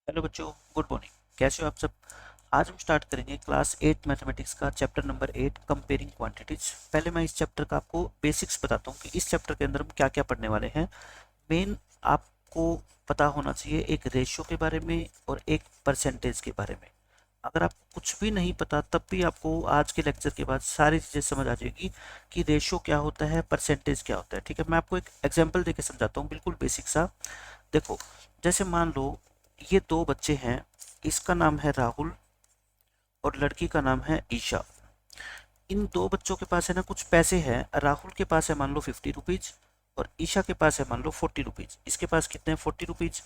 Hello बच्चों, good morning. कैसे हो आप सब। आज हम स्टार्ट करेंगे क्लास 8 मैथमेटिक्स का चैप्टर नंबर 8 कंपेयरिंग क्वांटिटीज। पहले मैं इस चैप्टर का आपको बेसिक्स बताता हूँ कि इस चैप्टर के अंदर हम क्या क्या पढ़ने वाले हैं। मेन आपको पता होना चाहिए एक रेशियो के बारे में और एक परसेंटेज के बारे में। अगर आपको कुछ भी नहीं पता तब भी आपको आज के लेक्चर के बाद सारी चीज़ें समझ आ जाएगी कि रेशियो क्या होता है, परसेंटेज क्या होता है। ठीक है, मैं आपको एक एग्जांपल देके समझाता हूँ, बिल्कुल बेसिक सा। देखो, जैसे मान लो ये दो बच्चे हैं, इसका नाम है राहुल और लड़की का नाम है ईशा। इन दो बच्चों के पास है ना कुछ पैसे हैं। राहुल के पास है मान लो 50 रुपीज और ईशा के पास है मान लो 40 रुपीज। इसके पास कितने हैं? 40 रुपीज।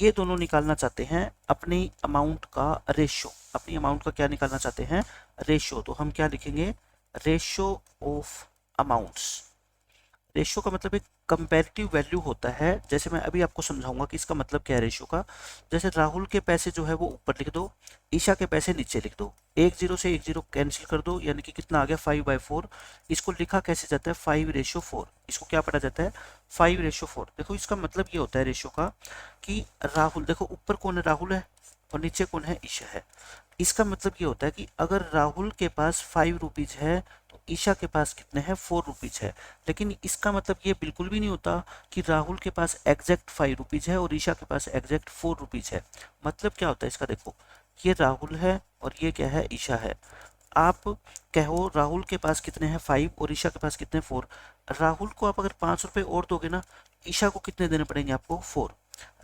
ये दोनों निकालना चाहते हैं अपनी अमाउंट का रेशियो। अपनी अमाउंट का क्या निकालना चाहते हैं? रेशियो। तो हम क्या लिखेंगे? Ratio of amounts. रेशियो का मतलब एक कंपैरेटिव वैल्यू होता है। जैसे मैं अभी आपको समझाऊंगा कि इसका मतलब क्या है रेशियो का। जैसे राहुल के पैसे जो है वो ऊपर लिख दो, ईशा के पैसे नीचे लिख दो। एक जीरो से एक जीरो कैंसिल कर दो, यानी कि कितना आ गया? 5/4। इसको लिखा कैसे जाता है? 5/4। इसको क्या पढ़ा जाता है? 5/4। देखो, इसका मतलब ये होता है रेशियो का कि राहुल, देखो ऊपर कौन है? राहुल है और नीचे कौन है? ईशा है। इसका मतलब ये होता है कि अगर राहुल के पास 5 रुपीज है तो ईशा के पास कितने हैं? 4 रुपीज है। लेकिन इसका मतलब ये बिल्कुल भी नहीं होता कि राहुल के पास एग्जैक्ट 5 रुपीज है और ईशा के पास एग्जैक्ट 4 रुपीज है। मतलब क्या होता है इसका? देखो, ये राहुल है और ये क्या है? ईशा है। आप कहो राहुल के पास कितने हैं? 5 और ईशा के पास कितने? 4। राहुल को आप अगर 5 रुपए और दोगे ना, ईशा को कितने देने पड़ेंगे आपको? 4।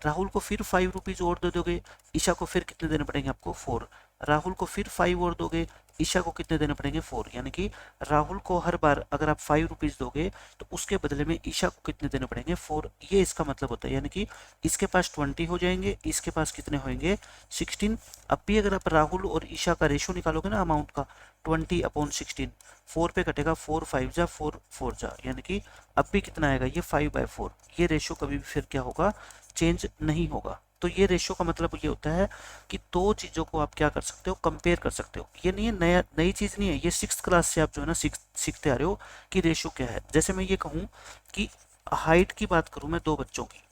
राहुल को फिर 5 रुपीज और दे दोगे, ईशा को फिर कितने देने पड़ेंगे आपको? 4। राहुल को फिर 5 और दोगे, ईशा को कितने देने पड़ेंगे? 4। यानी कि राहुल को हर बार अगर आप 5 रुपीज दोगे तो उसके बदले में ईशा को कितने देने पड़ेंगे? 4। ये इसका मतलब होता है। यानी कि इसके पास 20 हो जाएंगे, इसके पास कितने होंगे? 16। अब भी अगर आप राहुल और ईशा का रेशियो निकालोगे ना अमाउंट का, 20/16, 4 पे कटेगा, 4 5 जा 4 4 जा, यानी कि अब भी कितना आएगा? ये 5/4। ये रेशियो कभी भी फिर क्या होगा? चेंज नहीं होगा। तो ये रेशियो का मतलब ये होता है कि दो चीजों को आप क्या कर सकते हो? कंपेयर कर सकते हो। ये नहीं है नया, नई चीज नहीं है, ये 6th क्लास से आप जो है ना सीखते आ रहे हो कि रेशियो क्या है। जैसे मैं ये कहूँ कि हाइट की बात करूं मैं दो बच्चों की।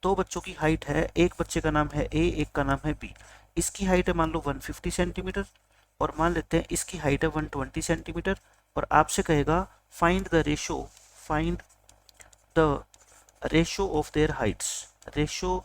दो बच्चों की हाइट है, एक बच्चे का नाम है ए, एक का नाम है बी। इसकी हाइट है मान लो 150 सेंटीमीटर और मान लेते हैं इसकी हाइट है 120 सेंटीमीटर। और आपसे कहेगा find the ratio, find the ratio of their Heights, ratio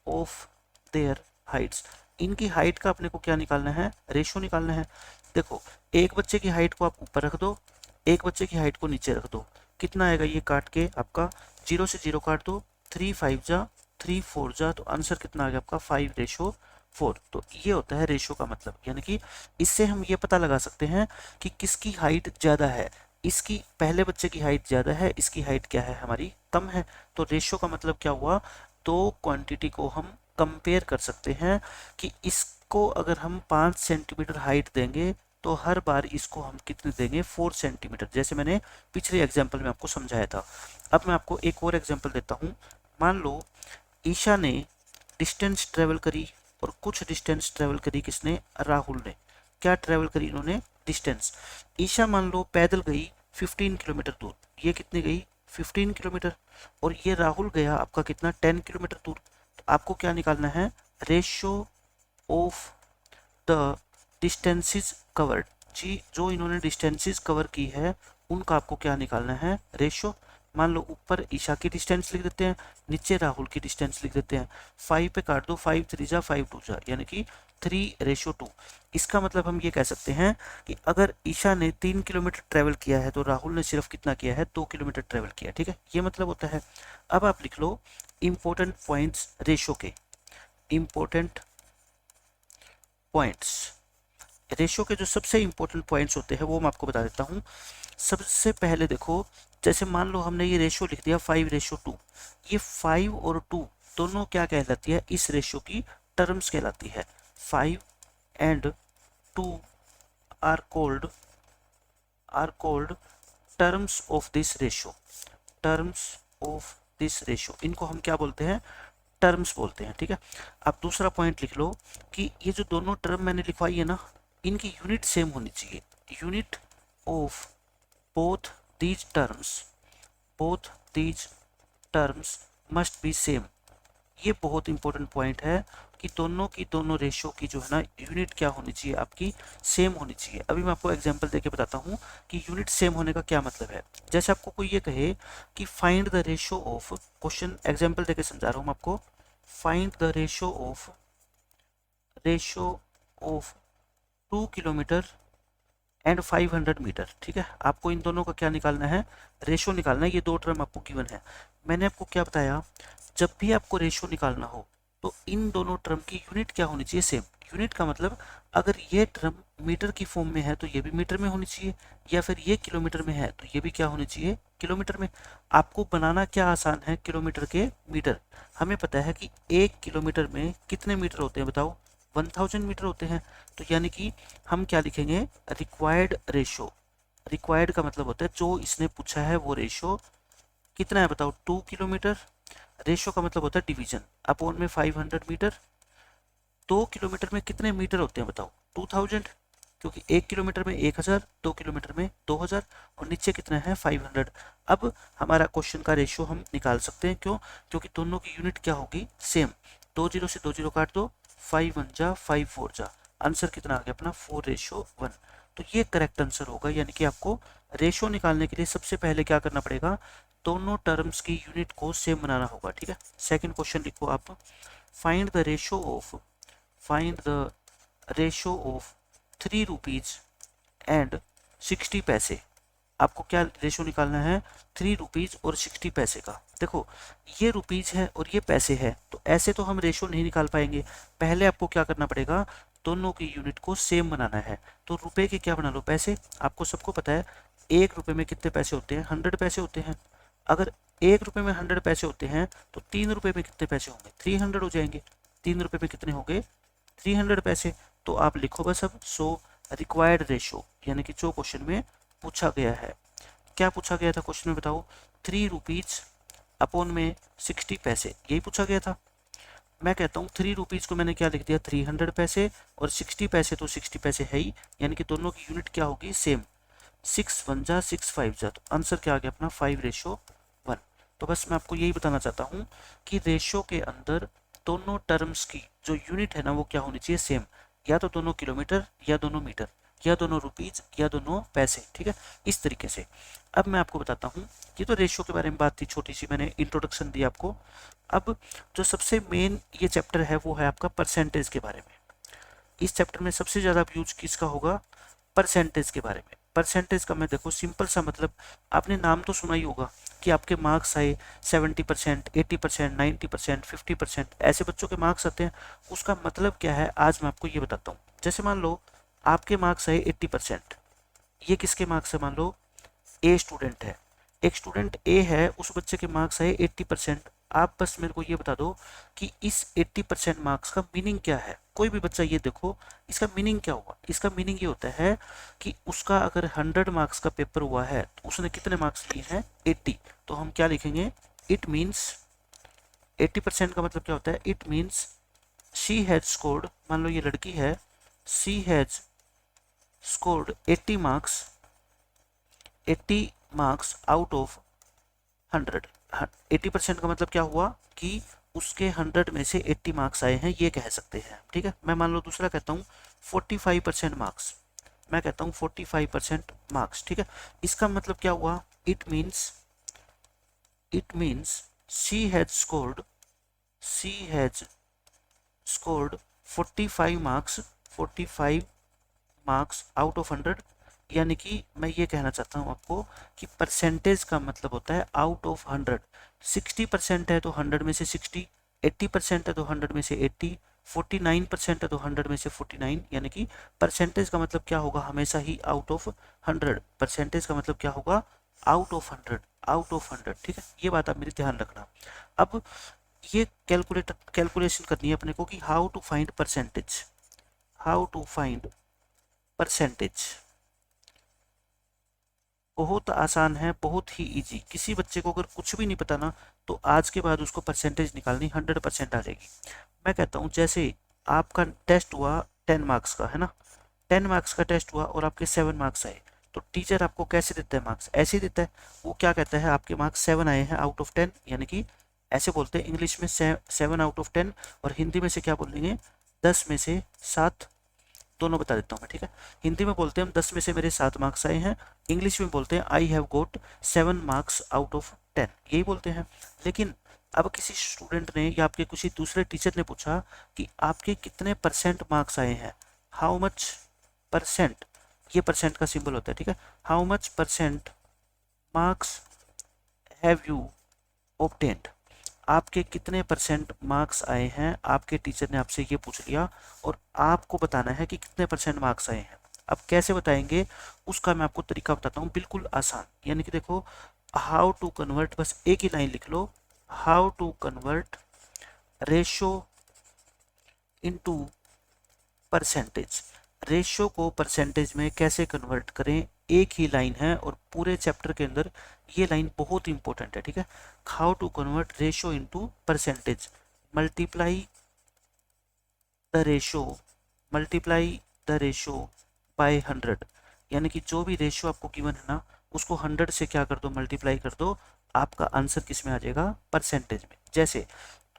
of their Heights. इनकी हाइट का अपने को क्या निकालना है? रेशो निकालना है। देखो, एक बच्चे की हाइट को आप ऊपर रख दो, एक बच्चे की हाइट को नीचे रख दो। कितना आएगा ये काट के आपका? 0 से 0 काट दो, 3 5 जा 3 4 जा, तो आंसर कितना आ गया आपका? 5/4। तो ये होता है रेशो का मतलब। यानी कि इससे हम ये पता लगा सकते हैं कि किसकी हाइट ज्यादा है। इसकी पहले बच्चे की हाइट ज्यादा है, इसकी हाइट क्या है? हमारी कम है। तो रेशियो का मतलब क्या हुआ? दो क्वांटिटी को हम कंपेयर कर सकते हैं कि इसको अगर हम 5 सेंटीमीटर हाइट देंगे तो हर बार इसको हम कितने देंगे? 4 सेंटीमीटर। जैसे मैंने पिछले एग्जाम्पल में आपको समझाया था। अब मैं आपको एक और एग्जाम्पल देता हूँ। मान लो ईशा ने डिस्टेंस ट्रेवल करी और कुछ डिस्टेंस ट्रेवल करी किसने? राहुल ने। क्या ट्रेवल करी इन्होंने? डिस्टेंस। ईशा मान लो पैदल गई 15 किलोमीटर दूर। ये कितनी गई? 15 किलोमीटर। और ये राहुल गया आपका कितना? 10 किलोमीटर दूर। तो आपको क्या निकालना है? Ratio of the distances covered. जी, जो इन्होंने डिस्टेंसेस कवर की है उनका आपको क्या निकालना है? रेशियो। मान लो ऊपर ईशा की डिस्टेंस लिख देते हैं, नीचे राहुल की डिस्टेंस लिख देते हैं। 5 पे काट दो, 5 3 जा 5 2 जा, यानी कि 3/2। इसका मतलब हम ये कह सकते हैं कि अगर ईशा ने 3 किलोमीटर ट्रेवल किया है तो राहुल ने सिर्फ कितना किया है? 2 किलोमीटर ट्रेवल किया। ठीक है, ये मतलब होता है। अब आप लिख लो इंपॉर्टेंट पॉइंट्स रेशियो के। इंपॉर्टेंट पॉइंट्स रेशियो के जो सबसे इंपॉर्टेंट पॉइंट्स होते हैं वो मैं आपको बता देता हूँ। सबसे पहले देखो, जैसे मान लो हमने ये रेशियो लिख दिया 5/2। ये 5 और 2 दोनों क्या कहलाती है? इस रेशियो की टर्म्स कहलाती है। 5 and 2 are called terms of this ratio. Terms of this ratio, इनको हम क्या बोलते हैं? टर्म्स बोलते हैं। ठीक है, अब दूसरा पॉइंट लिख लो कि ये जो दोनों टर्म मैंने लिखवाई है ना, इनकी यूनिट सेम होनी चाहिए। Unit of both these terms must be same. ये बहुत इंपॉर्टेंट पॉइंट है कि दोनों की दोनों रेशियो की जो है ना यूनिट क्या होनी चाहिए, आपकी सेम होनी चाहिए। अभी मैं आपको एग्जांपल देके बताता हूँ कि यूनिट सेम होने का क्या मतलब है। जैसे आपको कोई ये कहे कि find the ratio of, question example देके समझा रहा हूँ आपको, find the ratio of 2 kilometre and 500 metre. ठीक है, आपको इन दोनों का क्या निकालना है, रेशो निकालना है। ये दो टर्म आपको गिवन है। मैंने आपको क्या बताया, जब भी आपको रेशो निकालना हो तो इन दोनों टर्म की यूनिट क्या होनी चाहिए, सेम। यूनिट का मतलब अगर ये टर्म मीटर की फॉर्म में है तो ये भी मीटर में होनी चाहिए, या फिर ये किलोमीटर में है तो ये भी क्या होनी चाहिए, किलोमीटर में। आपको बनाना क्या आसान है, किलोमीटर के मीटर। हमें पता है कि 1 किलोमीटर में कितने मीटर होते हैं बताओ, 1000 मीटर होते हैं। तो यानी कि हम क्या लिखेंगे, रिक्वायर्ड रेशो। रिक्वायर्ड का मतलब होता है जो इसने पूछा है वो रेशो कितना है बताओ, 2 किलोमीटर। रेशो का मतलब होता है डिवीजन, अपॉन में 500 मीटर। 2 किलोमीटर में कितने मीटर होते हैं बताओ, 2000, क्योंकि 1 किलोमीटर में 1000, 2 किलोमीटर में 2000, और नीचे कितना है 500। अब हमारा क्वेश्चन का रेशियो हम निकाल सकते हैं, क्यों, क्योंकि दोनों की यूनिट क्या होगी, सेम। 2 जीरो से 2 जीरो काट दो, 5 1 जा 5 4 जा, आंसर कितना आ गया अपना 4:1। तो ये करेक्ट आंसर होगा। यानी कि आपको रेशियो निकालने के लिए सबसे पहले क्या करना पड़ेगा, दोनों टर्म्स की यूनिट को सेम बनाना होगा। ठीक है, सेकंड क्वेश्चन लिखो आप, find the ratio of, find the ratio of 3 rupees and 60 पैसे। आपको क्या रेशो निकालना है, 3 रुपीज और 60 पैसे का। देखो ये रुपीज है और ये पैसे है, तो ऐसे तो हम रेशो नहीं निकाल पाएंगे। पहले आपको क्या करना पड़ेगा, दोनों की यूनिट को सेम बनाना है। तो रुपए के क्या बना लो, पैसे। आपको सबको पता है 1 रुपए में कितने पैसे होते हैं, 100 पैसे होते हैं। अगर 1 रुपए में 100 पैसे होते हैं तो 3 रुपए में कितने पैसे होंगे, 300 हो जाएंगे। 3 रुपए में कितने होंगे, 300 पैसे। तो आप लिखो बस अब, सो रिक्वायर्ड रेशो, यानी कि जो क्वेश्चन में पूछा गया है। क्या पूछा गया था क्वेश्चन में बताओ, 3 रुपीज अपॉन में 60 पैसे, यही पूछा गया था। मैं कहता हूँ 3 रुपीज को मैंने क्या लिख दिया, 300 पैसे, और 60 पैसे तो 60 पैसे है ही, यानी कि दोनों की यूनिट क्या होगी, सेम। 6 1 जा 6 5 जा, तो आंसर क्या आ गया अपना 5:1। तो बस मैं आपको यही बताना चाहता हूँ कि रेशो के अंदर दोनों टर्म्स की जो यूनिट है ना वो क्या होनी चाहिए, सेम। या तो दोनों किलोमीटर, या दोनों मीटर, या दोनों रुपीज, या दोनों पैसे। ठीक है, इस तरीके से। अब मैं आपको बताता हूँ, ये तो रेशियो के बारे में बात थी, छोटी सी मैंने इंट्रोडक्शन दी आपको। अब जो सबसे मेन ये चैप्टर है वो है आपका परसेंटेज के बारे में। इस चैप्टर में सबसे ज़्यादा यूज किसका होगा, परसेंटेज के बारे में। परसेंटेज का मैं देखो सिंपल सा मतलब, आपने नाम तो सुना ही होगा कि आपके मार्क्स आए 70%, 80%, 90%, 50%, ऐसे बच्चों के मार्क्स आते हैं। उसका मतलब क्या है, आज मैं आपको ये बताता हूँ। जैसे मान लो आपके मार्क्स आए 80%, ये किसके मार्क्स है, मान लो ए स्टूडेंट है, एक स्टूडेंट ए है, उस बच्चे के मार्क्स आए 80%। आप बस मेरे को ये बता दो कि इस 80% मार्क्स का मीनिंग क्या है। कोई भी बच्चा ये देखो, इसका मीनिंग क्या हुआ, इसका मीनिंग ये होता है कि उसका अगर 100 मार्क्स का पेपर हुआ है तो उसने कितने मार्क्स लिए हैं, 80। तो हम क्या लिखेंगे, इट मीन्स 80% का मतलब क्या होता है, it means she has scored, मान लो ये लड़की है, she has scored 80 marks, 80 marks out of 100। 80% का मतलब क्या हुआ कि उसके 100 में से 80 मार्क्स आए हैं, ये कह सकते हैं। ठीक है, मैं मान लो दूसरा कहता हूँ 45% मार्क्स, मैं कहता हूँ 45% मार्क्स। ठीक है, इसका मतलब क्या हुआ, it means she has scored 45 marks, 45 marks out of 100। यानी कि मैं ये कहना चाहता हूँ आपको कि परसेंटेज का मतलब होता है आउट ऑफ 100। 60% है तो 100 में से 60, 80% है तो 100 में से 80, 49% है तो 100 में से 49। यानी कि परसेंटेज का मतलब क्या होगा, हमेशा ही आउट ऑफ 100। परसेंटेज का मतलब क्या होगा, आउट ऑफ 100, आउट ऑफ 100। ठीक है, ये बात आप मेरी ध्यान रखना। अब ये कैलकुलेशन करनी है अपने को कि how to find percentage, how to find percentage. बहुत आसान है, बहुत ही इजी। किसी बच्चे को अगर कुछ भी नहीं पता ना तो आज के बाद उसको परसेंटेज निकालनी 100% आ जाएगी। मैं कहता हूँ जैसे आपका टेस्ट हुआ 10 मार्क्स का, है ना, 10 मार्क्स का टेस्ट हुआ और आपके 7 मार्क्स आए, तो टीचर आपको कैसे देता है मार्क्स, ऐसे ही देता है। वो क्या कहता है, आपके मार्क्स 7 आए हैं आउट ऑफ 10, यानी कि ऐसे बोलते हैं इंग्लिश में 7/10, और हिंदी में से क्या बोलेंगे, 10 में से 7, दोनों बता देता हूँ मैं, ठीक है। हिंदी में बोलते हैं हम 10 में से मेरे 7 मार्क्स आए हैं, इंग्लिश में बोलते हैं I have got 7 marks out of 10, यही बोलते हैं। लेकिन अब किसी स्टूडेंट ने या आपके किसी दूसरे टीचर ने पूछा कि आपके कितने परसेंट मार्क्स आए हैं, हाउ मच परसेंट, ये परसेंट का सिंबल होता है, ठीक है। How much percent marks have you obtained, आपके कितने परसेंट मार्क्स आए हैं, आपके टीचर ने आपसे ये पूछ लिया और आपको बताना है कि कितने परसेंट मार्क्स आए हैं। अब कैसे बताएंगे उसका मैं आपको तरीका बताता हूँ, बिल्कुल आसान। यानी कि देखो, हाउ टू कन्वर्ट, बस एक ही लाइन लिख लो, how to convert ratio into percentage. Ratio को परसेंटेज में कैसे कन्वर्ट करें, एक ही लाइन है और पूरे चैप्टर के अंदर ये लाइन बहुत इंपॉर्टेंट है, ठीक है। How to convert ratio into percentage, multiply the ratio, multiply the ratio by 100। यानी कि जो भी रेशियो आपको गिवन है ना, उसको 100 से क्या कर दो, मल्टीप्लाई कर दो, आपका आंसर किस में आ जाएगा, परसेंटेज में। जैसे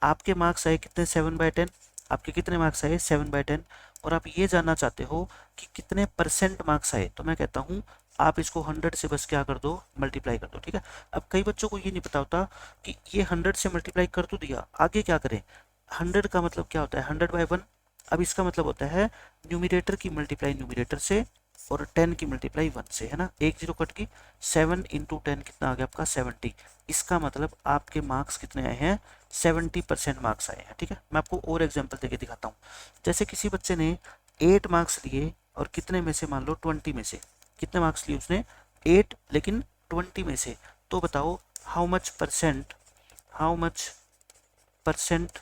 आपके मार्क्स आए कितने, 7/10, आपके कितने मार्क्स आए, 7/10, और आप ये जानना चाहते हो कि कितने परसेंट मार्क्स आए, तो मैं कहता हूँ आप इसको 100 से बस क्या कर दो, मल्टीप्लाई कर दो, ठीक है। अब कई बच्चों को ये नहीं पता होता कि ये 100 से मल्टीप्लाई कर तो दिया, आगे क्या करें। 100 का मतलब क्या होता है, 100/1। अब इसका मतलब होता है न्यूमिरेटर की मल्टीप्लाई न्यूमिरेटर से और 10 की मल्टीप्लाई 1 से, है ना। एक जीरो कट की, 7 × 10 कितना आ गया आपका, 70। इसका मतलब आपके मार्क्स कितने आए हैं, 70% मार्क्स आए हैं, ठीक है। मैं आपको और एग्जांपल देके दिखाता हूँ। जैसे किसी बच्चे ने 8 मार्क्स लिए और कितने में से, मान लो 20 में से, कितने मार्क्स लिए उसने, 8, लेकिन 20 में से, तो बताओ how much percent, how much percent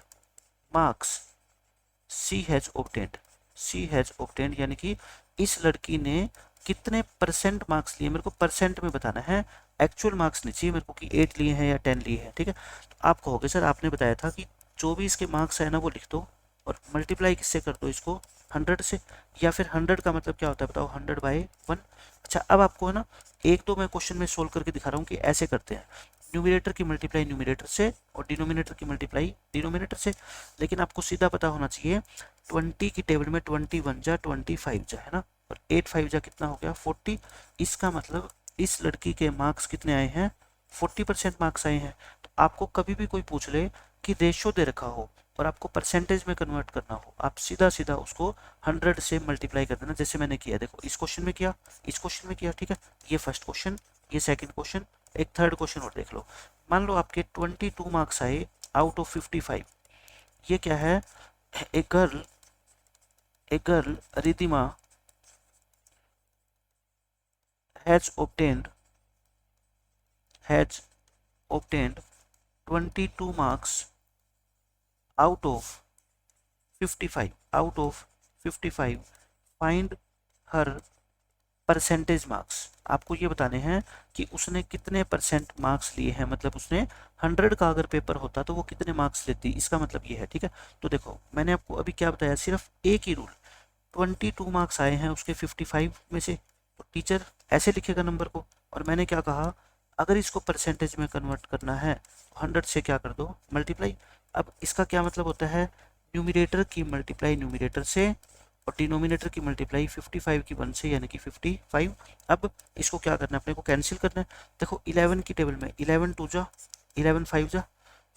marks she has obtained, she has obtained, यानी कि इस लड़की ने कितने परसेंट मार्क्स लिए, मेरे को परसेंट में बताना है, एक्चुअल मार्क्स नहीं चाहिए मेरे को कि 8 लिए हैं या 10 लिए हैं, ठीक है। तो आप कहोगे सर आपने बताया था कि जो भी इसके मार्क्स है ना वो लिख दो और मल्टीप्लाई किससे कर दो इसको, 100 से, या फिर 100 का मतलब क्या होता है बताओ, 100/1। अच्छा, अब आपको है ना एक दो मैं क्वेश्चन में सोल्व करके दिखा रहा हूँ कि ऐसे करते हैं, न्यूमिरेटर की मल्टीप्लाई न्यूमिरेटर से और डिनोमिनेटर की मल्टीप्लाई डिनोमिनेटर से। लेकिन आपको सीधा पता होना चाहिए, 20 की टेबल में 21 जा 25 जा, है ना, और 8 5 जा कितना हो गया, 40। इसका मतलब इस लड़की के मार्क्स कितने आए हैं, 40% मार्क्स आए हैं। तो आपको कभी भी कोई पूछ ले कि रेशो दे रखा हो और आपको परसेंटेज में कन्वर्ट करना हो, आप सीधा सीधा उसको 100 से मल्टीप्लाई कर देना, जैसे मैंने किया, देखो इस क्वेश्चन में किया, इस क्वेश्चन में किया, ठीक है। ये फर्स्ट क्वेश्चन, ये सेकंड क्वेश्चन, एक थर्ड क्वेश्चन और देख लो। मान लो आपके 22 मार्क्स आए आउट ऑफ 55। ये क्या है, a girl Ridhima has obtained 22 marks out of 55 find her percentage marks. आपको ये बताने हैं कि उसने कितने परसेंट मार्क्स लिए हैं, मतलब उसने 100 का अगर पेपर होता तो वो कितने मार्क्स लेती, इसका मतलब ये है, ठीक है। तो देखो मैंने आपको अभी क्या बताया, सिर्फ एक ही रूल, 22 मार्क्स आए हैं उसके 55 में से, तो टीचर ऐसे लिखेगा नंबर को, और मैंने क्या कहा, अगर इसको परसेंटेज में कन्वर्ट करना है तो 100 से क्या कर दो, मल्टीप्लाई। अब इसका क्या मतलब होता है, न्यूमिरेटर की मल्टीप्लाई न्यूमिरेटर से और डिनोमिनेटर की मल्टीप्लाई 55 की 1 से, यानी कि 55। अब इसको क्या करना है, अपने को कैंसिल करना है। देखो 11 की टेबल में 11 2 जा, 11 5 जा,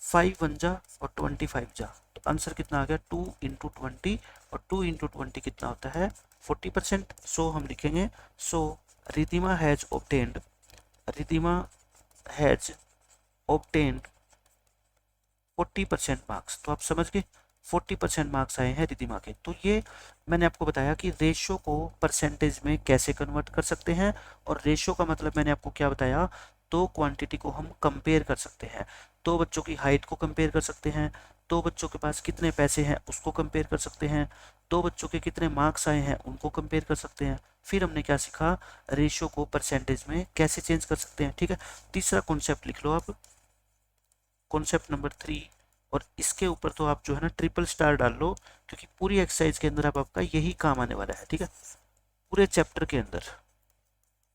5 1 जा और 25 जा, तो आंसर कितना आ गया, 2 × 20, और 2 × 20 कितना होता है, 40%। सो हम लिखेंगे, so Ridhima has obtained, Ridhima has obtained 40% marks. तो आप समझ गए, 40% मार्क्स आए हैं रिदिमा के। तो ये मैंने आपको बताया कि रेशियो को परसेंटेज में कैसे कन्वर्ट कर सकते हैं, और रेशियो का मतलब मैंने आपको क्या बताया, दो क्वांटिटी को हम कंपेयर कर सकते हैं, दो बच्चों की हाइट को कंपेयर कर सकते हैं, दो बच्चों के पास कितने पैसे हैं उसको कंपेयर कर सकते हैं, दो बच्चों के कितने मार्क्स आए हैं उनको कंपेयर कर सकते हैं। फिर हमने क्या सीखा, रेशियो को परसेंटेज में कैसे चेंज कर सकते हैं, ठीक है। तीसरा कॉन्सेप्ट लिख लो आप, कॉन्सेप्ट नंबर 3, और इसके ऊपर तो आप जो है ना ट्रिपल स्टार डाल लो, क्योंकि पूरी एक्सरसाइज के अंदर अब आपका यही काम आने वाला है, ठीक है। पूरे चैप्टर के अंदर,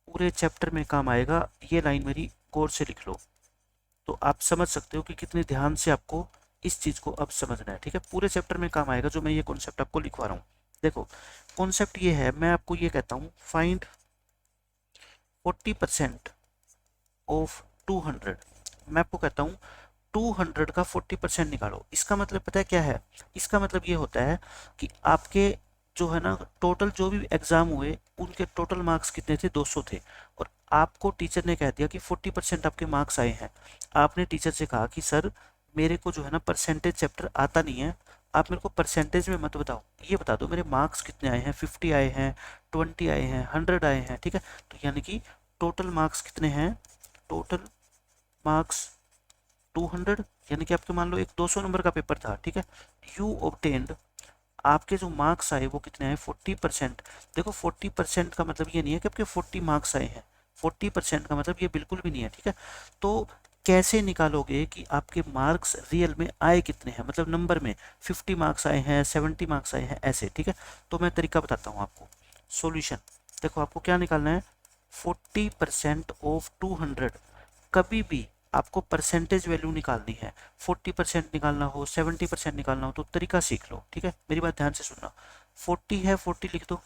पूरे चैप्टर में काम आएगा, ये लाइन मेरी गौर से लिख लो। तो आप समझ सकते हो कि कितने ध्यान से आपको इस चीज को अब समझना है। ठीक है, पूरे चैप्टर में काम आएगा जो मैं ये कॉन्सेप्ट आपको लिखवा रहा हूँ। देखो कॉन्सेप्ट ये है, मैं आपको ये कहता हूँ फाइंड 40% ऑफ 200। मैं आपको कहता हूँ 200 का 40% निकालो। इसका मतलब पता है क्या है? इसका मतलब ये होता है कि आपके जो है ना टोटल जो भी एग्जाम हुए उनके टोटल मार्क्स कितने थे, 200 थे, और आपको टीचर ने कह दिया कि 40% आपके मार्क्स आए हैं। आपने टीचर से कहा कि सर मेरे को जो है ना परसेंटेज चैप्टर आता नहीं है, आप मेरे को परसेंटेज में मत बताओ, ये बता दो मेरे मार्क्स कितने आए हैं, 50 आए हैं, 20 आए हैं, 100 आए हैं। ठीक है, तो यानी कि टोटल मार्क्स कितने हैं, टोटल मार्क्स 200, यानी कि आपके मान लो एक 200 नंबर का पेपर था। ठीक है, यू ऑब्टेन्ड, आपके जो मार्क्स आए वो कितने आए, 40%। देखो 40% का मतलब ये नहीं है कि आपके 40 मार्क्स आए हैं, 40% का मतलब ये बिल्कुल भी नहीं है। ठीक है, तो कैसे निकालोगे कि आपके मार्क्स रियल में आए कितने हैं, मतलब नंबर में 50 मार्क्स आए हैं, 70 मार्क्स आए हैं, ऐसे। ठीक है, तो मैं तरीका बताता हूँ आपको। सॉल्यूशन, देखो आपको क्या निकालना है, 40% ऑफ 200। कभी भी आपको परसेंटेज वैल्यू निकालनी है, 40% निकालना हो, 70% निकालना हो, तो तरीका सीख लो। ठीक है, मेरी बात ध्यान से सुनना। 40 है, 40 लिख दो,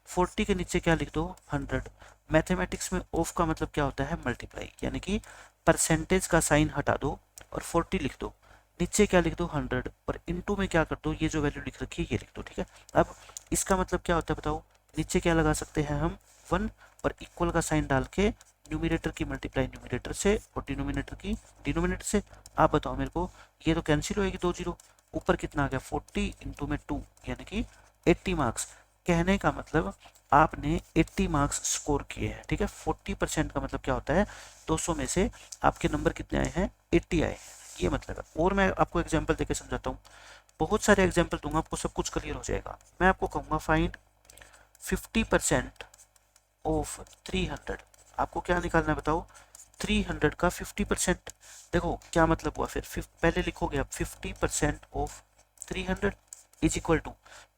40 के नीचे क्या लिख दो, 100। मैथमेटिक्स में ऑफ का मतलब क्या होता है, मल्टीप्लाई, यानी कि परसेंटेज का साइन हटा दो और 40 लिख दो, नीचे क्या लिख दो, 100, और इनटू में क्या कर दो, ये जो वैल्यू लिख रखी है ये लिख दो। ठीक है, अब इसका मतलब क्या होता है बताओ, नीचे क्या लगा सकते हैं हम, 1, और इक्वल का साइन डाल के न्यूमिनेटर की मल्टीप्लाई न्यूमिनेटर से और डिनोमिनेटर की डिनोमिनेटर से। आप बताओ मेरे को, ये तो कैंसिल होएगी 2 जीरो, ऊपर कितना आ गया, 40 इंटू में 2, यानी कि 80 मार्क्स। कहने का मतलब आपने 80 मार्क्स स्कोर किए हैं। ठीक है, 40% का मतलब क्या होता है, 200 में से आपके नंबर कितने आए हैं, 80 आए हैं, ये मतलब है। और मैं आपको एग्जाम्पल देके समझाता हूँ, बहुत सारे एग्जाम्पल दूंगा, आपको सब कुछ क्लियर हो जाएगा। मैं आपको कहूँगा फाइंड 50% ऑफ 300। आपको क्या निकालना है बताओ, 300 का 50%। देखो क्या मतलब हुआ, फिर पहले लिखोगे आप 50% ऑफ 300 इज इक्वल टू,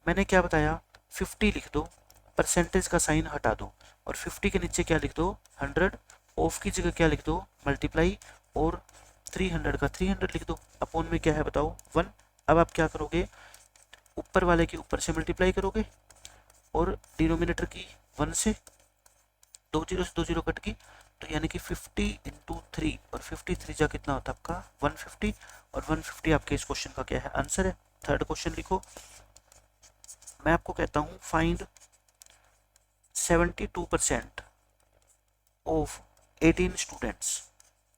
मैंने क्या बताया, 50 लिख दो, परसेंटेज का साइन हटा दो, और 50 के नीचे क्या लिख दो, 100, ऑफ की जगह क्या लिख दो, मल्टीप्लाई, और 300 का 300 लिख दो, अपॉन में क्या है बताओ, 1। अब आप क्या करोगे, ऊपर वाले के ऊपर से मल्टीप्लाई करोगे और डिनोमिनेटर की 1 से, 2 जीरो से 2 जीरो कट गई, तो यानी कि 50 इंटू 3, और 53 जा कितना होता है आपका 150, और 150 आपके इस क्वेश्चन का क्या है, आंसर है। थर्ड क्वेश्चन लिखो, मैं आपको कहता हूँ फाइंड 72% ऑफ 18 स्टूडेंट्स।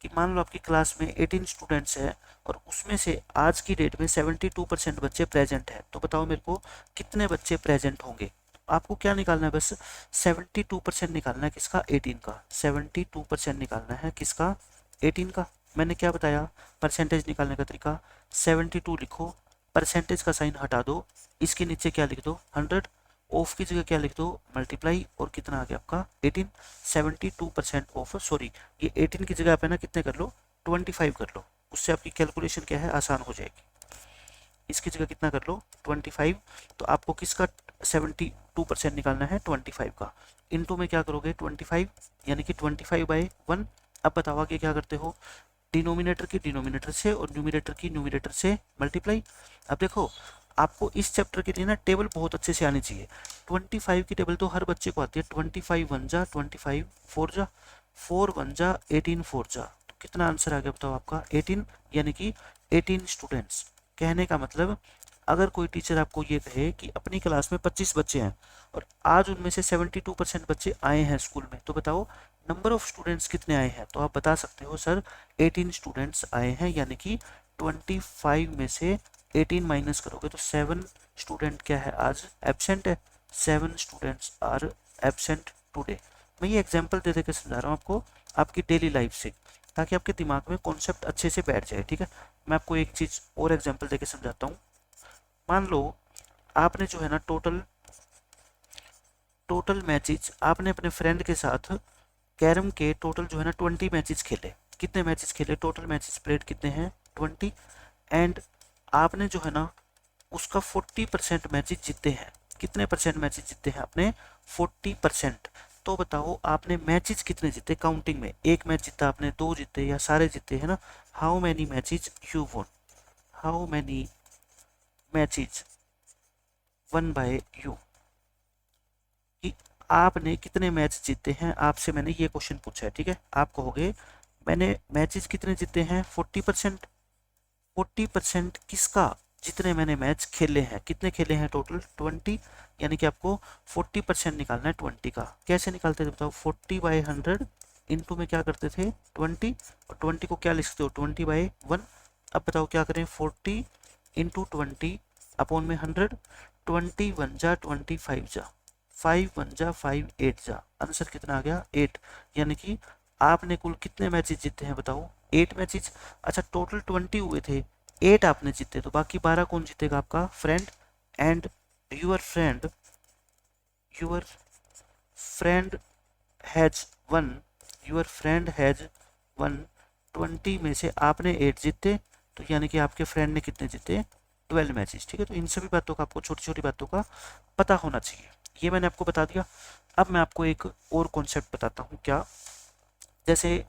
कि मान लो आपकी क्लास में 18 स्टूडेंट्स है और उसमें से आज की डेट में 72% बच्चे प्रेजेंट हैं, तो बताओ मेरे को कितने बच्चे प्रेजेंट होंगे। आपको क्या निकालना है, बस 72% निकालना है, किसका, 18 का। 72% निकालना है किसका, 18 का। मैंने क्या बताया परसेंटेज निकालने का तरीका, 72 लिखो, परसेंटेज का साइन हटा दो, इसके नीचे क्या लिख दो, 100, ऑफ की जगह क्या लिख दो, मल्टीप्लाई, और कितना आ गया आपका 18। 72% ऑफ, सॉरी ये 18 की जगह आप है ना कितने कर लो, 25 कर लो, उससे आपकी कैलकुलेशन क्या है, आसान हो जाएगी। इसकी जगह कितना कर लो, 25। तो आपको किसका 72% निकालना है, 25 का। इनटू में क्या करोगे, 25, यानी कि 25/1। अब बताओ आगे क्या करते हो, डिनोमिनेटर की डिनोमिनेटर से और न्यूमिनेटर की न्यूमिनेटर से मल्टीप्लाई। अब देखो आपको इस चैप्टर के लिए ना टेबल बहुत अच्छे से आनी चाहिए। 25 की टेबल तो हर बच्चे को आती है, 25 1 जा 25, 4 जा 4 1 जा 18, 4 जा, तो कितना आंसर आ गया बताओ आपका 18, यानी कि 18 स्टूडेंट्स। कहने का मतलब अगर कोई टीचर आपको ये कहे कि अपनी क्लास में 25 बच्चे हैं और आज उनमें से 72% बच्चे आए हैं स्कूल में, तो बताओ नंबर ऑफ स्टूडेंट्स कितने आए हैं, तो आप बता सकते हो सर 18 स्टूडेंट्स आए हैं, यानी कि 25 में से 18 माइनस करोगे तो 7 स्टूडेंट क्या है, आज एब्सेंट है। 7 स्टूडेंट्स आर एब्सेंट टुडे। मैं ये एग्जांपल दे के समझा रहा हूँ आपको आपकी डेली लाइफ से, ताकि आपके दिमाग में कॉन्सेप्ट अच्छे से बैठ जाए। ठीक है, मैं आपको एक चीज़ और एग्जांपल दे के समझाता हूँ। मान लो आपने जो है ना टोटल मैचेज आपने अपने फ्रेंड के साथ कैरम के टोटल जो है ना 20 मैचेस खेले। कितने मैचेस खेले, टोटल मैचेस प्लेड कितने हैं, 20। एंड आपने जो है ना उसका 40% मैचेस जीते हैं। कितने परसेंट मैचेस जीते हैं आपने, 40%। तो बताओ आपने मैचेस कितने जीते काउंटिंग में, एक मैच जीता आपने, दो जीते या सारे जीते, है ना। How many matches you won, how many matches won by you, कि आपने कितने मैच जीते हैं, आपसे मैंने ये क्वेश्चन पूछा है, ठीक है। आप कहोगे मैंने मैचेस कितने जीते हैं 40%। 40% किसका, जितने मैंने मैच खेले हैं, कितने खेले हैं टोटल 20, यानी कि आपको 40% निकालना है 20 का। कैसे निकालते थे बताओ, 40/100 इंटू में क्या करते थे 20, और 20 को क्या लिख सकते हो 20/1। अब बताओ क्या करें, 40 इंटू 20 अपॉन में 100, 21 जा 25 जा 5 1 जा 5 8 जा, आंसर कितना आ गया 8। यानी कि आपने कुल कितने मैचेस जीते हैं बताओ 8 मैचेस। अच्छा टोटल 20 हुए थे, 8 आपने जीते, तो बाकी 12 कौन जीतेगा, आपका friend. And your friend, your friend has one, your friend has one, 20 में से आपने 8 जीते, तो यानी कि आपके फ्रेंड ने कितने जीते 12 मैचेस, ठीक है। तो इन सभी बातों का आपको, छोटी छोटी बातों का पता होना चाहिए। ये मैंने आपको बता दिया। अब मैं आपको एक और कॉन्सेप्ट बताता हूँ। क्या, जैसे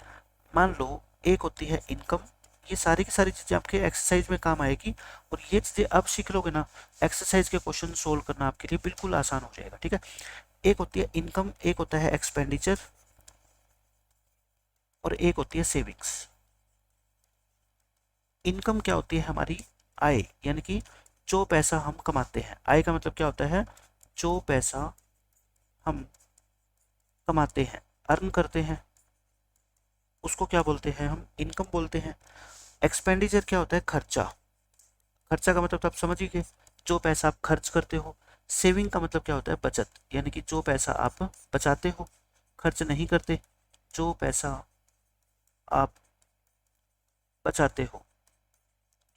मान लो एक होती है इनकम, ये सारी की सारी चीज़ें आपके एक्सरसाइज में काम आएगी, और ये चीज़ें अब सीख लोगे ना, एक्सरसाइज के क्वेश्चन सोल्व करना आपके लिए बिल्कुल आसान हो जाएगा, ठीक है। एक होती है इनकम, एक होता है एक्सपेंडिचर, और एक होती है सेविंग्स। इनकम क्या होती है, हमारी आय, यानी कि जो पैसा हम कमाते हैं। आय का मतलब क्या होता है, जो पैसा हम कमाते हैं, अर्न करते हैं, उसको क्या बोलते हैं, हम इनकम बोलते हैं। एक्सपेंडिचर क्या होता है, खर्चा। खर्चा का मतलब तो आप समझ ही गए, जो पैसा आप खर्च करते हो। सेविंग का मतलब क्या होता है, बचत, यानी कि जो पैसा आप बचाते हो, खर्च नहीं करते, जो पैसा आप बचाते हो,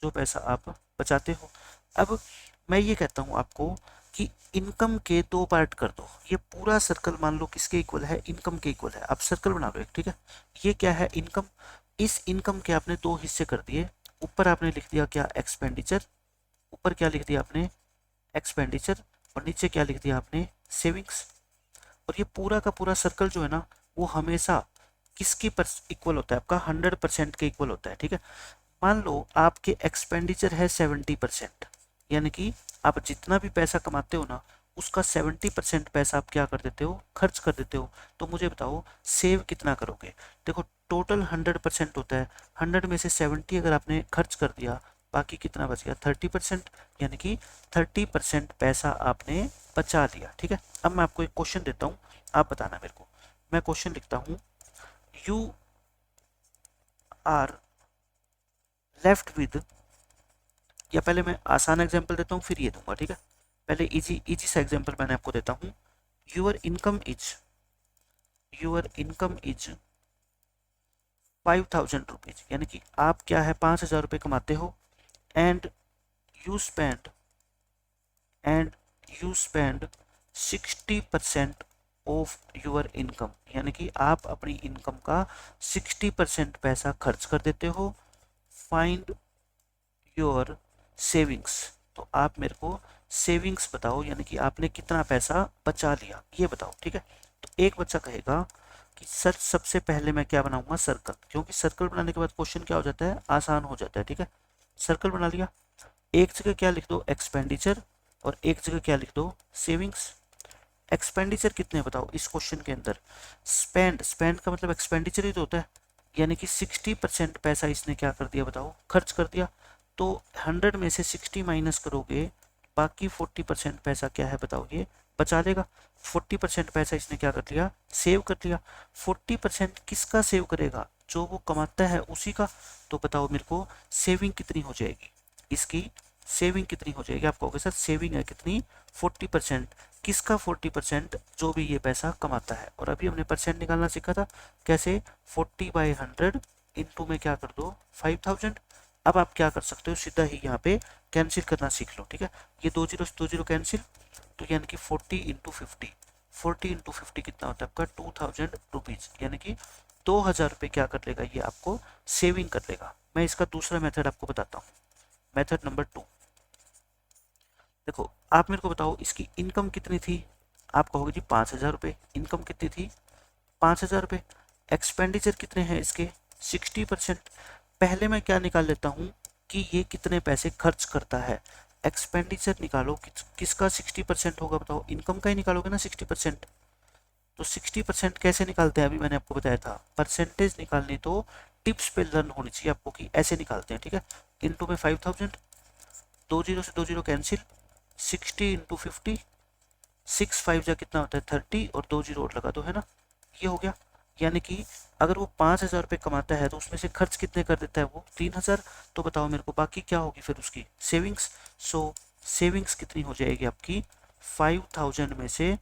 जो पैसा आप बचाते हो। अब मैं ये कहता हूँ आपको कि इनकम के दो पार्ट कर दो, ये पूरा सर्कल मान लो किसके इक्वल है, इनकम के इक्वल है। आप सर्कल बना लो एक, ठीक है। ये क्या है, इनकम। इस इनकम के आपने दो हिस्से कर दिए, ऊपर आपने लिख दिया क्या, एक्सपेंडिचर, ऊपर क्या लिख दिया आपने, एक्सपेंडिचर, और नीचे क्या लिख दिया आपने, सेविंग्स। और ये पूरा का पूरा सर्कल जो है ना, वो हमेशा किसके पर इक्वल होता है, आपका 100% के इक्वल होता है, ठीक है। मान लो आपके एक्सपेंडिचर है 70%, यानी कि आप जितना भी पैसा कमाते हो ना, उसका 70% पैसा आप क्या कर देते हो, खर्च कर देते हो। तो मुझे बताओ सेव कितना करोगे। देखो टोटल 100% होता है, 100 में से 70 अगर आपने खर्च कर दिया, बाकी कितना बच गया 30%, यानी कि 30% पैसा आपने बचा लिया, ठीक है। अब मैं आपको एक क्वेश्चन देता हूँ, आप बताना मेरे को। मैं क्वेश्चन लिखता हूँ, यू आर लेफ्ट विद, या पहले मैं आसान एग्जांपल देता हूँ फिर ये दूंगा, ठीक है। पहले इजी इजी सा एग्जांपल मैंने आपको देता हूँ। Your income is, your income is 5000 rupees, यानी कि आप क्या है 5000 रुपये कमाते हो। And you spend, and you spend 60% of your income, यानी कि आप अपनी इनकम का 60% पैसा खर्च कर देते हो। फाइंड योर सेविंग्स, तो आप मेरे को सेविंग्स बताओ, यानी कि आपने कितना पैसा बचा लिया ये बताओ, ठीक है। तो एक बच्चा कहेगा कि सर सबसे पहले मैं क्या बनाऊंगा, सर्कल, क्योंकि सर्कल बनाने के बाद क्वेश्चन क्या हो जाता है, आसान हो जाता है, ठीक है। सर्कल बना लिया, एक जगह क्या लिख दो एक्सपेंडिचर, और एक जगह क्या लिख दो सेविंग्स। एक्सपेंडिचर कितने बताओ इस क्वेश्चन के अंदर, स्पेंड, स्पेंड का मतलब एक्सपेंडिचर ही तो होता है, यानी कि 60% पैसा इसने क्या कर दिया बताओ, खर्च कर दिया। तो 100 में से 60 माइनस करोगे, बाकी 40% पैसा क्या है बताओ, ये बचा लेगा। 40% पैसा इसने क्या कर लिया, सेव कर लिया। 40% किसका सेव करेगा, जो वो कमाता है उसी का। तो बताओ मेरे को सेविंग कितनी हो जाएगी, इसकी सेविंग कितनी हो जाएगी। आप कहोगे सर सेविंग है कितनी 40%, किसका 40%, जो भी ये पैसा कमाता है। और अभी हमने परसेंट निकालना सीखा था, कैसे 40/100 इंटू में क्या कर दो 5000। अब आप क्या कर सकते हो, सीधा ही यहाँ पे कैंसिल करना सीख लो, ठीक है। ये 2 जीरो कैंसिल, तो यानी कि 40 इंटू 50, 40 इंटू 50 कितना होता है आपका 2000 रुपीज, यानी कि 2000 रुपये क्या कर लेगा ये आपको सेविंग कर लेगा। मैं इसका दूसरा मेथड आपको बताता हूँ, मेथड नंबर 2। देखो आप मेरे को बताओ इसकी इनकम कितनी थी, आप कहोगे जी 5,000 रुपये। इनकम कितनी थी? 5,000 रुपये। एक्सपेंडिचर कितने हैं इसके? 60%। पहले मैं क्या निकाल लेता हूँ कि ये कितने पैसे खर्च करता है। एक्सपेंडिचर निकालो, किसका 60% होगा बताओ? इनकम का ही निकालोगे ना 60%। तो 60% कैसे निकालते हैं? अभी मैंने आपको बताया था। परसेंटेज निकालनी तो टिप्स पे लर्न होनी चाहिए आपको कि ऐसे निकालते हैं, ठीक है। इनटू में 5,000, 20 से 20 कैंसिल, 60 इंटू 50, 6 5 जा कितना होता है 30, और 2 0 और लगा दो, है ना। ये हो गया। यानी कि अगर वो 5,000 रुपये कमाता है तो उसमें से खर्च कितने कर देता है वो? 3,000। तो बताओ मेरे को बाकी क्या होगी फिर उसकी? सेविंग्स। सो सेविंग्स कितनी हो जाएगी आपकी? 5,000 में से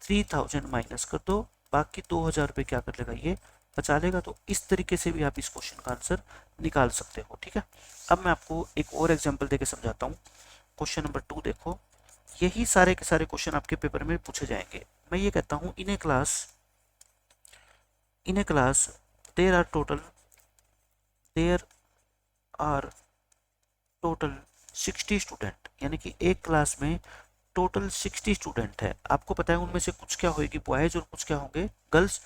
3,000 माइनस कर दो, बाकी 2,000 रुपये क्या कर लेगा? ये बचा लेगा। तो इस तरीके से भी आप इस क्वेश्चन का आंसर निकाल सकते हो, ठीक है। अब मैं आपको एक और एग्जाम्पल देके समझाता हूँ। क्वेश्चन नंबर 2 देखो। यही सारे के सारे क्वेश्चन आपके पेपर में पूछे जाएंगे। मैं ये कहता हूँ in a class there are total 60 student, यानी कि एक क्लास में टोटल 60 स्टूडेंट है। आपको पता है उनमें से कुछ क्या होगी बॉयज और कुछ क्या होंगे girls.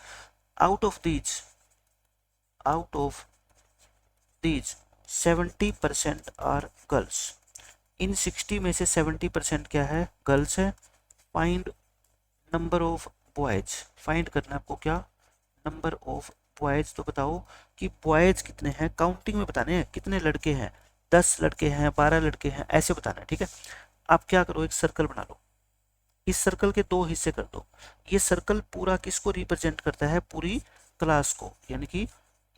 Out of these 70% are girls. इन 60 में से 70% क्या है? गर्ल्स है। Find number of boys. Find करना आपको क्या? Number of boys. तो बताओ कि बॉयज कितने हैं, काउंटिंग में बताने हैं। कितने लड़के हैं? 10 लड़के हैं, 12 लड़के हैं, ऐसे बताना है, ठीक है। आप क्या करो, एक सर्कल बना लो। इस सर्कल के 2 हिस्से कर दो। ये सर्कल पूरा किसको रिप्रेजेंट करता है? पूरी क्लास को। यानी कि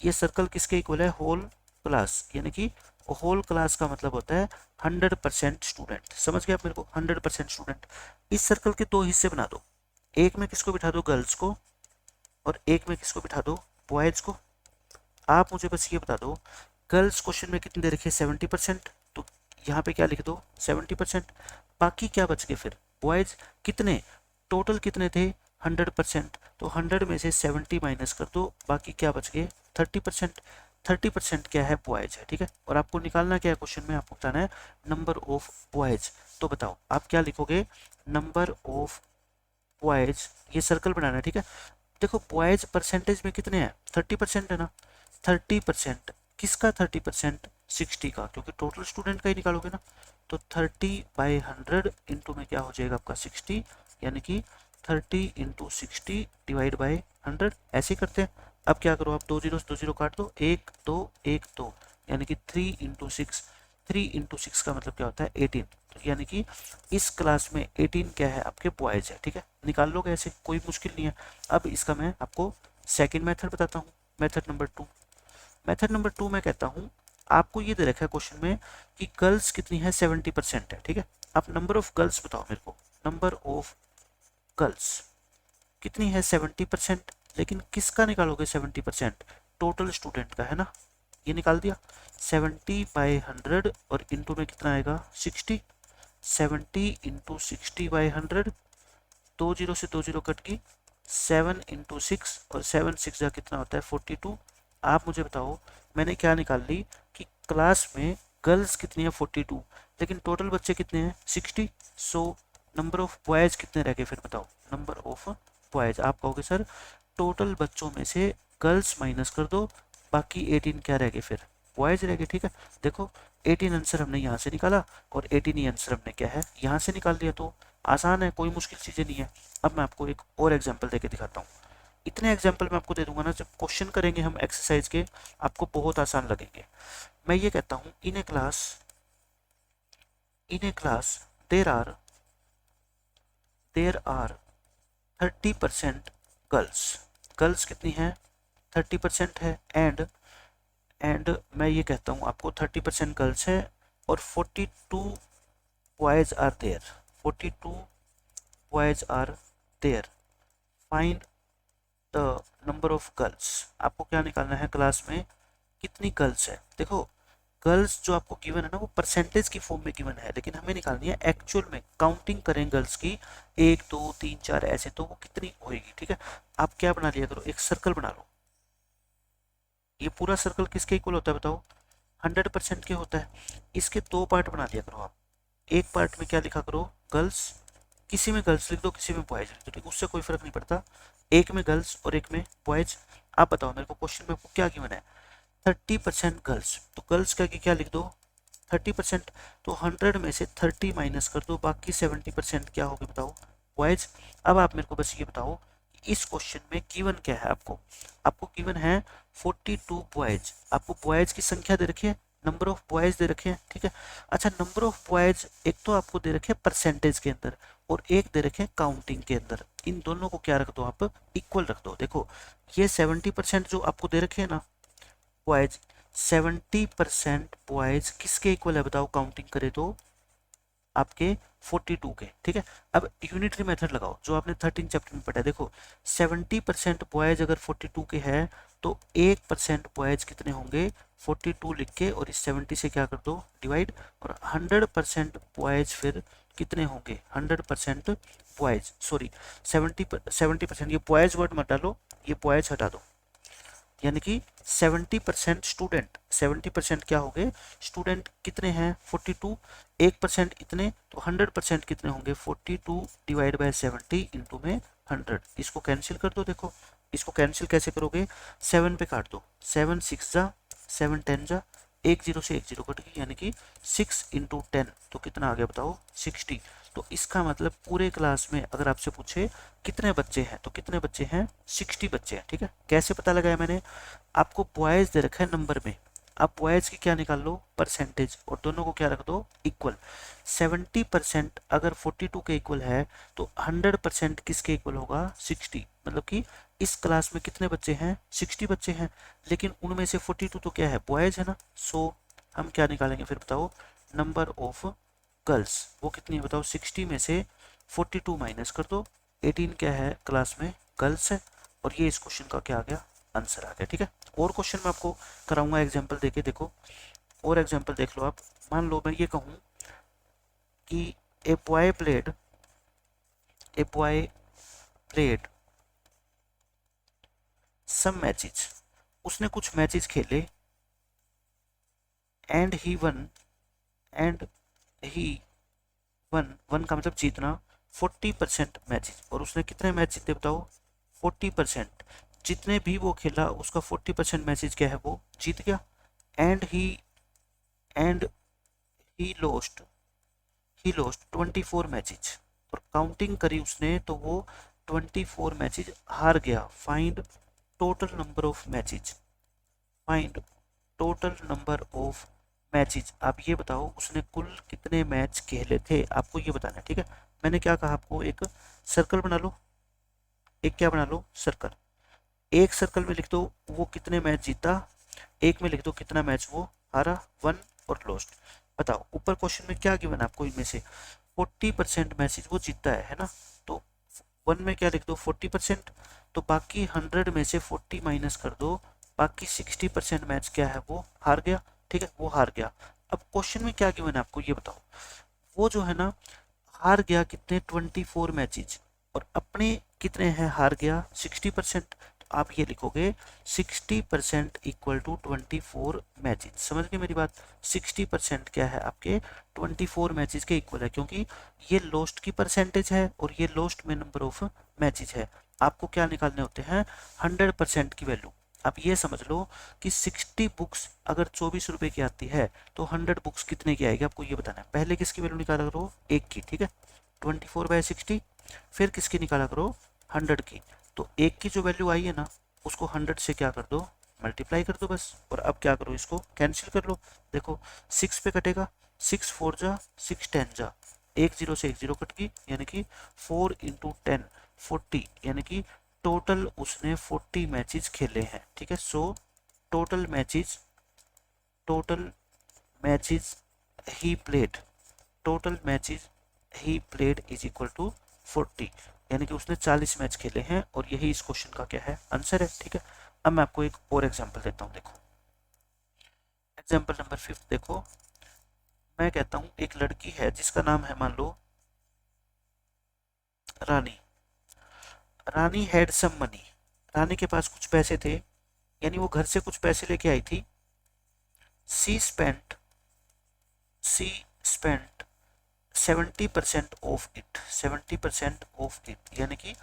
ये सर्कल किसके इक्वल है? Whole class. यानी कि होल क्लास का मतलब होता है 100% स्टूडेंट। समझ गए आप मेरे को? 100% स्टूडेंट। इस सर्कल के 2 हिस्से बना दो। एक में किसको बिठा दो? गर्ल्स को। और एक में किसको बिठा दो? बॉयज को। आप मुझे बस ये बता दो, गर्ल्स क्वेश्चन में कितने दे रखे? 70%। तो यहाँ पे क्या लिख दो? 70%। बाकी क्या बच गए फिर? बॉयज कितने? टोटल कितने थे? 100%। तो 100 में से 70 माइनस कर दो, बाकी क्या बच गए? 30%। 30% क्या है? बॉयज है, ठीक है। और आपको निकालना क्या है क्वेश्चन में? आपको बताना है नंबर ऑफ बॉयज। तो बताओ आप क्या लिखोगे? Number of boys. ये सर्कल बनाना है, ठीक है। देखो बॉयज परसेंटेज में कितने हैं? 30% है ना। 30% किसका? 30% 60 का, क्योंकि टोटल स्टूडेंट का ही निकालोगे ना। तो 30/100 इंटू में क्या हो जाएगा आपका? 60। यानी कि 30 इंटू 60 डिवाइड बाई 100। ऐसे ही करते हैं। अब क्या करो आप? 2 0 काट दो, 1 2 1 2, यानी कि 3 इंटू 6। 3 इंटू 6 का मतलब क्या होता है? 18। तो यानी कि इस क्लास में 18 क्या है? आपके बॉयज है, ठीक है। निकाल लोगे ऐसे, कोई मुश्किल नहीं है। अब इसका मैं आपको सेकंड मेथड बताता हूँ। Method number 2। मेथड नंबर 2 मैं कहता हूँ आपको ये दे रखा है क्वेश्चन में कि गर्ल्स कितनी है? 70% है, ठीक है। आप नंबर ऑफ गर्ल्स बताओ मेरे को। नंबर ऑफ गर्ल्स कितनी है? 70%। लेकिन किसका निकालोगे 70%? टोटल स्टूडेंट का, है ना। ये निकाल दिया। 70/100 और इंटू में कितना आएगा? 60। 70 इंटू 60/100, 2 0 से 2 0 कट की, 7 इंटू 6, और 7 6 जा कितना होता है? 42। आप मुझे बताओ, मैंने क्या निकाल ली कि क्लास में गर्ल्स कितनी है? 42, लेकिन टोटल बच्चे कितने हैं? 60। सो नंबर ऑफ बॉयज कितने रह गए फिर बताओ? नंबर ऑफ बॉयज आप कहोगे सर टोटल बच्चों में से गर्ल्स माइनस कर दो, बाकी 18 क्या रह गए? फिर बॉयज रह गए, ठीक है। देखो 18 आंसर हमने यहाँ से निकाला, और 18 ही आंसर हमने क्या है? यहाँ से निकाल लिया। तो आसान है, कोई मुश्किल चीज़ें नहीं है। अब मैं आपको एक और एग्जाम्पल देके दिखाता हूँ। इतने एग्जाम्पल मैं आपको दे दूंगा ना, जब क्वेश्चन करेंगे हम एक्सरसाइज के, आपको बहुत आसान लगेंगे। मैं ये कहता हूँ in a class there are 30% girls. Girls कितनी है? 30% है। एंड मैं ये कहता हूँ आपको 30% गर्ल्स है, और 42 boys are there. 42 boys are there. Find the number of girls. आपको क्या निकालना है? क्लास में कितनी गर्ल्स है? देखो गर्ल्स जो आपको गिवन है ना, वो परसेंटेज की फॉर्म में गिवन है, लेकिन हमें निकालनी है एक्चुअल में। काउंटिंग करें गर्ल्स की 1 2 3 4 ऐसे, तो वो कितनी होएगी, ठीक है। आप क्या बना लिया करो? एक सर्कल बना लो। ये पूरा सर्कल किसके इक्वल होता है बताओ? 100% के होता है। इसके 2 पार्ट बना लिया करो आप। एक पार्ट में क्या लिखा करो? गर्ल्स किसी में गर्ल्स लिख दो, किसी में बॉयज लिख दो, ठीक, उससे कोई फर्क नहीं पड़ता, एक में गर्ल्स और एक में बॉयज। आप बताओ मेरे को क्वेश्चन में क्या गिवन है, 30% गर्ल्स, तो गर्ल्स का क्या लिख दो 30%, तो 100 में से 30 माइनस कर दो, बाकी 70% क्या होगी बताओ, बॉयज। अब आप मेरे को बस ये बताओ इस क्वेश्चन में गिवन क्या है, आपको आपको गिवन है 42 बॉयज, आपको बॉयज की संख्या दे रखी है, नंबर ऑफ बॉयज दे रखे हैं, ठीक है। अच्छा, नंबर ऑफ बॉयज एक तो आपको दे रखे हैं परसेंटेज के अंदर और एक दे रखे हैं काउंटिंग के अंदर, इन दोनों को क्या रख दो आप, इक्वल रख दो। देखो ये 70% जो आपको दे रखे हैं ना बॉयज, 70% बॉयज किसके इक्वल है बताओ, काउंटिंग करे तो आपके 42 के, ठीक है। अब यूनिटरी मेथड लगाओ जो आपने 13 चैप्टर में पढ़ा है। देखो 70% बॉयज अगर 42 के हैं तो 1% बॉयज कितने होंगे, 42 लिख के और इस 70 से क्या कर दो डिवाइड, और 100% बॉयज फिर कितने होंगे, 100% बॉयज, सॉरी 70%, ये बॉयज वर्ड मत डालो, ये बॉयज हटा दो, यानी कि 70% स्टूडेंट, 70% क्या हो गए स्टूडेंट, कितने हैं 42, 1% इतने, तो 100% कितने होंगे 42 डिवाइड बाय 70 इंटू में 100, इसको कैंसिल कर दो। देखो इसको कैंसिल कैसे करोगे, 7 पे काट दो, 7 6 जा, 7 10 जा, एक जीरो से एक जीरो कट गई, यानी कि 6 इंटू 10, तो कितना आ गया बताओ 60। तो इसका मतलब पूरे क्लास में अगर आपसे पूछे कितने बच्चे हैं तो कितने बच्चे हैं, 60 बच्चे हैं, ठीक है। कैसे पता लगाया मैंने, आपको बॉयज दे रखा है नंबर में, आप बॉयज की क्या निकाल लो परसेंटेज और दोनों को क्या रख दो इक्वल। 70% अगर 42 के इक्वल है तो 100% किसके इक्वल होगा 60, मतलब कि इस क्लास में कितने बच्चे हैं 60 बच्चे हैं, लेकिन उनमें से 42 तो क्या है बॉयज है ना। सो हम क्या निकालेंगे फिर बताओ, नंबर ऑफ गर्ल्स, वो कितनी है बताओ, 60 में से 42 माइनस कर दो, 18 क्या है क्लास में गर्ल्स है, और ये इस क्वेश्चन का क्या आ गया आंसर आ गया, ठीक है। और क्वेश्चन मैं आपको कराऊंगा एग्जांपल देके, देखो और एग्जांपल देख लो आप। मान लो मैं ये कहूँ कि a boy played some matches, उसने कुछ मैचेस खेले, and he won, and he won का मतलब जीतना 40% मैचेस, और उसने कितने मैच जीते बताओ 40%, जितने भी वो खेला उसका 40% मैचेस क्या है वो जीत गया। And and he lost 24 matches, और काउंटिंग करी उसने तो वो 24 मैचेस हार गया। Find total number of matches, find total number of matches, आप ये बताओ उसने कुल कितने मैच खेले थे, आपको ये बताना है, ठीक है। मैंने क्या कहा आपको, एक सर्कल बना लो, एक क्या बना लो सर्कल, एक सर्कल में लिख दो वो कितने मैच जीता, एक में लिख दो कितना मैच वो हारा, वन और लॉस्ट। बताओ ऊपर क्वेश्चन में क्या गिवन आपको, इनमें से 40% मैचेस वो जीतता है ना, तो वन में क्या लिख दो 40%, तो बाकी 100 में से 40 माइनस कर दो, बाकी 60% मैच क्या है वो हार गया, ठीक है वो हार गया। अब क्वेश्चन में क्या गिवन है आपको ये बताओ, वो जो है ना हार गया कितने 24 मैचेज, और अपने कितने हैं हार गया 60%, तो आप ये लिखोगे 60% इक्वल टू 24 मैचेज। समझ गए मेरी बात, 60% क्या है आपके 24 मैचेज के इक्वल है, क्योंकि ये लोस्ट की परसेंटेज है और ये लोस्ट में नंबर ऑफ मैचेज है। आपको क्या निकालने होते हैं 100% की वैल्यू। आप ये समझ लो कि 60 बुक्स अगर 24 रुपए की आती है तो 100 बुक्स कितने की आएगी, आपको ये बताना है। पहले किसकी वैल्यू निकाला करो एक की, ठीक है 24/60, फिर किसकी निकाला करो 100 की, तो एक की जो वैल्यू आई है ना उसको 100 से क्या कर दो मल्टीप्लाई कर दो बस, और अब क्या करो इसको कैंसिल कर लो। देखो 6 पे कटेगा, 6 4 जा 6 10 जा, एक जीरो से एक जीरो कट गई, यानी कि 4 इंटू 10 40, यानी कि टोटल उसने 40 मैचेस खेले हैं, ठीक है। So total matches he played, total matches he played is equal to 40, यानी कि उसने 40 मैच खेले हैं, और यही इस क्वेश्चन का क्या है आंसर है, ठीक है। अब मैं आपको एक और एग्जांपल देता हूँ, देखो एग्जांपल नंबर 5 देखो। मैं कहता हूँ एक लड़की है जिसका नाम है मान लो रानी, रानी हैड सम मनी, रानी के पास कुछ पैसे थे, यानी वो घर से कुछ पैसे लेके आई थी। She spent 70% of it, 70% of it, यानी कि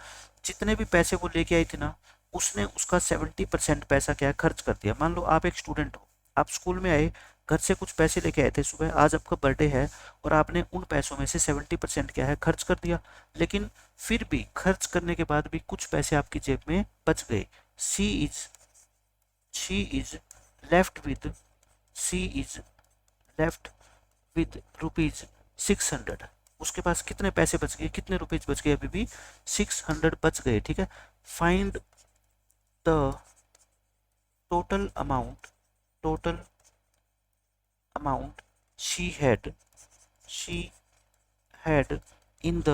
जितने भी पैसे वो लेके आई थी ना, उसने उसका 70% पैसा क्या है खर्च कर दिया। मान लो आप एक स्टूडेंट हो, आप स्कूल में आए, घर से कुछ पैसे लेके आए थे सुबह, आज आपका बर्थडे है और आपने उन पैसों में से 70% क्या है खर्च कर दिया। लेकिन फिर भी खर्च करने के बाद भी कुछ पैसे आपकी जेब में बच गए। She is she is left with she is left with rupees 600। उसके पास कितने पैसे बच गए, कितने रुपीज बच गए, अभी भी 600 बच गए, ठीक है। Find the total amount, total amount she had in the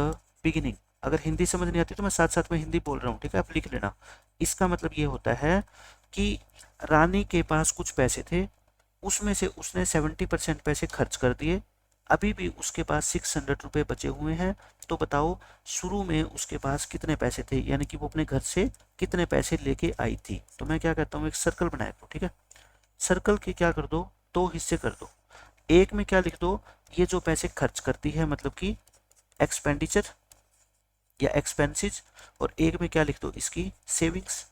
beginning. अगर हिंदी समझ नहीं आती तो मैं साथ साथ में हिंदी बोल रहा हूँ, ठीक है, आप लिख लेना। इसका मतलब ये होता है कि रानी के पास कुछ पैसे थे, उसमें से उसने 70% पैसे खर्च कर दिए, अभी भी उसके पास 600 रुपये बचे हुए हैं। तो बताओ शुरू में उसके पास कितने पैसे थे, यानी कि वो अपने घर से कितने पैसे लेके आई थी। तो मैं क्या कहता हूँ, एक सर्कल बनाया करो, ठीक है। सर्कल के क्या कर दो, दो हिस्से कर दो। एक में क्या लिख दो, ये जो पैसे खर्च करती है मतलब कि एक्सपेंडिचर या एक्सपेंसेस, और एक में क्या लिख दो, इसकी सेविंग्स,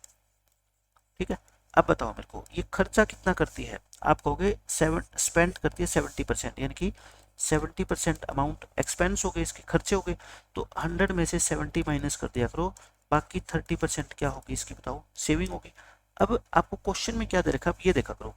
ठीक है। अब बताओ मेरे को ये खर्चा कितना करती है, आप कहोगे स्पेंड करती है 70%, यानी कि 70% अमाउंट एक्सपेंस हो गए, इसके खर्चे हो गए। तो 100 में से 70 माइनस कर दिया करो, बाकी 30% क्या होगी इसकी, बताओ, सेविंग होगी। अब आपको क्वेश्चन में क्या दे रखा है, अब ये देखा करो,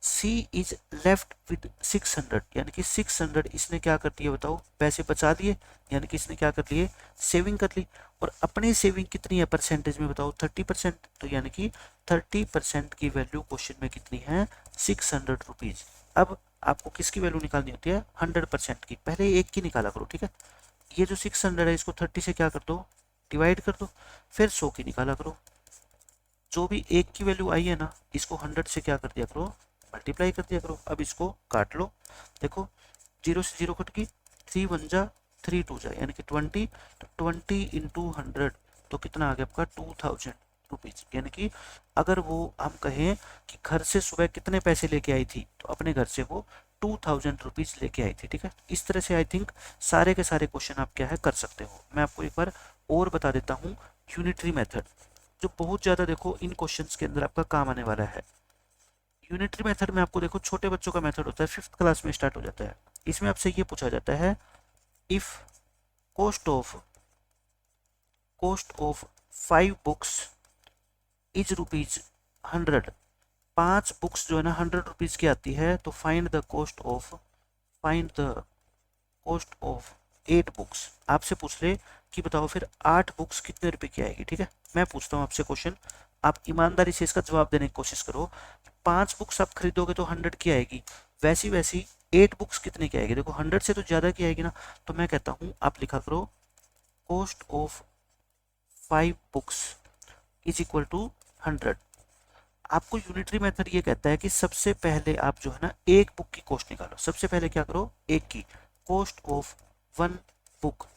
सी इज लेफ्ट विद 600, यानी कि 600 इसने क्या कर दिया, बताओ, पैसे बचा लिए, यानी कि इसने क्या कर लिए, सेविंग कर ली। और अपनी सेविंग कितनी है परसेंटेज में, बताओ, 30%। तो यानी कि 30% की वैल्यू क्वेश्चन में कितनी है, 600 रुपीज। अब आपको किसकी वैल्यू निकालनी होती है, 100% की। पहले एक की निकाला करो, ठीक है। ये जो 600 है इसको 30 से क्या कर दो, डिवाइड कर दो, फिर 100 की निकाला करो। जो भी एक की वैल्यू आई है ना, इसको 100 से क्या कर दिया करो, मल्टीप्लाई कर दिया करो। अब इसको काट लो, देखो, 0 से 0 कट गई, 3 1 जा 3 2 जा, यानी कि 20। तो 20 इंटू 100 तो कितना आ गया आपका, 2000 रुपीज। यानी कि अगर वो हम कहें कि घर से सुबह कितने पैसे लेके आई थी, तो अपने घर से वो 2000 रुपीज लेके आई थी, ठीक है। इस तरह से आई थिंक सारे के सारे क्वेश्चन आप क्या है कर सकते हो। मैं आपको एक बार और बता देता हूँ, यूनिटरी मेथड, जो बहुत ज़्यादा देखो इन क्वेश्चंस के अंदर आपका काम आने वाला है। यूनिटरी मेथड में आपको देखो छोटे बच्चों का मेथड होता है, 5th क्लास में स्टार्ट हो जाता है। इसमें आपसे ये पूछा जाता है, if cost of 5 books is rupees 100, 5 books जो है ना 100 रुपीज की आती है, तो find the cost of 8 books. आपसे पूछ ले कि बताओ फिर 8 बुक्स कितने रुपए की आएगी, ठीक है। मैं पूछता हूँ आपसे क्वेश्चन, आप ईमानदारी से इसका जवाब देने की कोशिश करो। 5 बुक्स आप खरीदोगे तो 100 की आएगी, वैसी वैसी 8 बुक्स कितने की आएगी, देखो 100 से तो ज़्यादा की आएगी ना। तो मैं कहता हूँ आप लिखा करो, cost of 5 books is equal to 100। आपको यूनिटरी मेथड ये कहता है कि सबसे पहले आप जो है ना एक बुक की कॉस्ट निकालो। सबसे पहले क्या करो, एक की कॉस्ट ऑफ 1 बुक।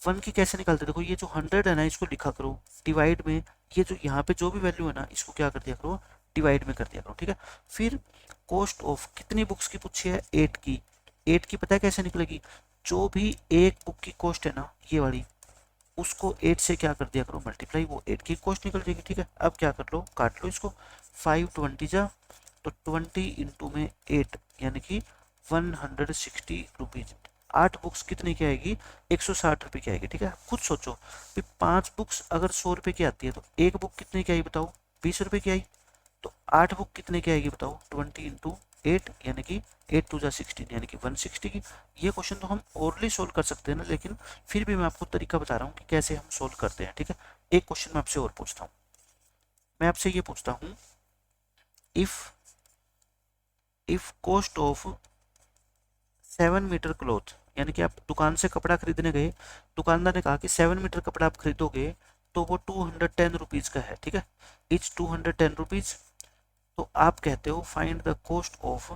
1 की कैसे निकालते, देखो ये जो 100 है ना, इसको लिखा करो डिवाइड में, ये जो यहाँ पे जो भी वैल्यू है ना, इसको क्या कर दिया करो, डिवाइड में कर दिया करो, ठीक है। फिर कॉस्ट ऑफ कितनी बुक्स की पूछी है, 8 की। 8 की पता है कैसे निकलेगी, जो भी एक बुक की कॉस्ट है ना, ये वाली, उसको 8 से क्या कर दिया करो, मल्टीप्लाई, वो 8 की कॉस्ट निकल जाएगी, ठीक है। अब क्या कर लो, काट लो इसको, 5 20 जा, तो 20 इंटू में 8, यानी कि 160 रुपीज। 8 बुक्स कितने की आएगी, 160 रुपये की आएगी, ठीक है। खुद सोचो, 5 बुक्स अगर 100 रुपये की आती है तो एक बुक कितने की आई, बताओ, 20 रुपये की आई। तो 8 बुक कितने की आएगी, बताओ, 20 इंटू 8, यानी कि 8 2 16, यानी कि 160 की। ये क्वेश्चन तो हम ओरली सोल्व कर सकते हैं ना, लेकिन फिर भी मैं आपको तरीका बता रहा हूँ कि कैसे हम सोल्व करते हैं, ठीक है। एक क्वेश्चन मैं आपसे और पूछता हूँ, मैं आपसे ये पूछता हूँ, if cost of 7 metre cloth, यानी कि आप दुकान से कपड़ा खरीदने गए, दुकानदार ने कहा कि 7 मीटर कपड़ा आप खरीदोगे तो वो 210 रुपीज का है, ठीक है, इच 210 रुपीज। तो आप कहते हो find the cost of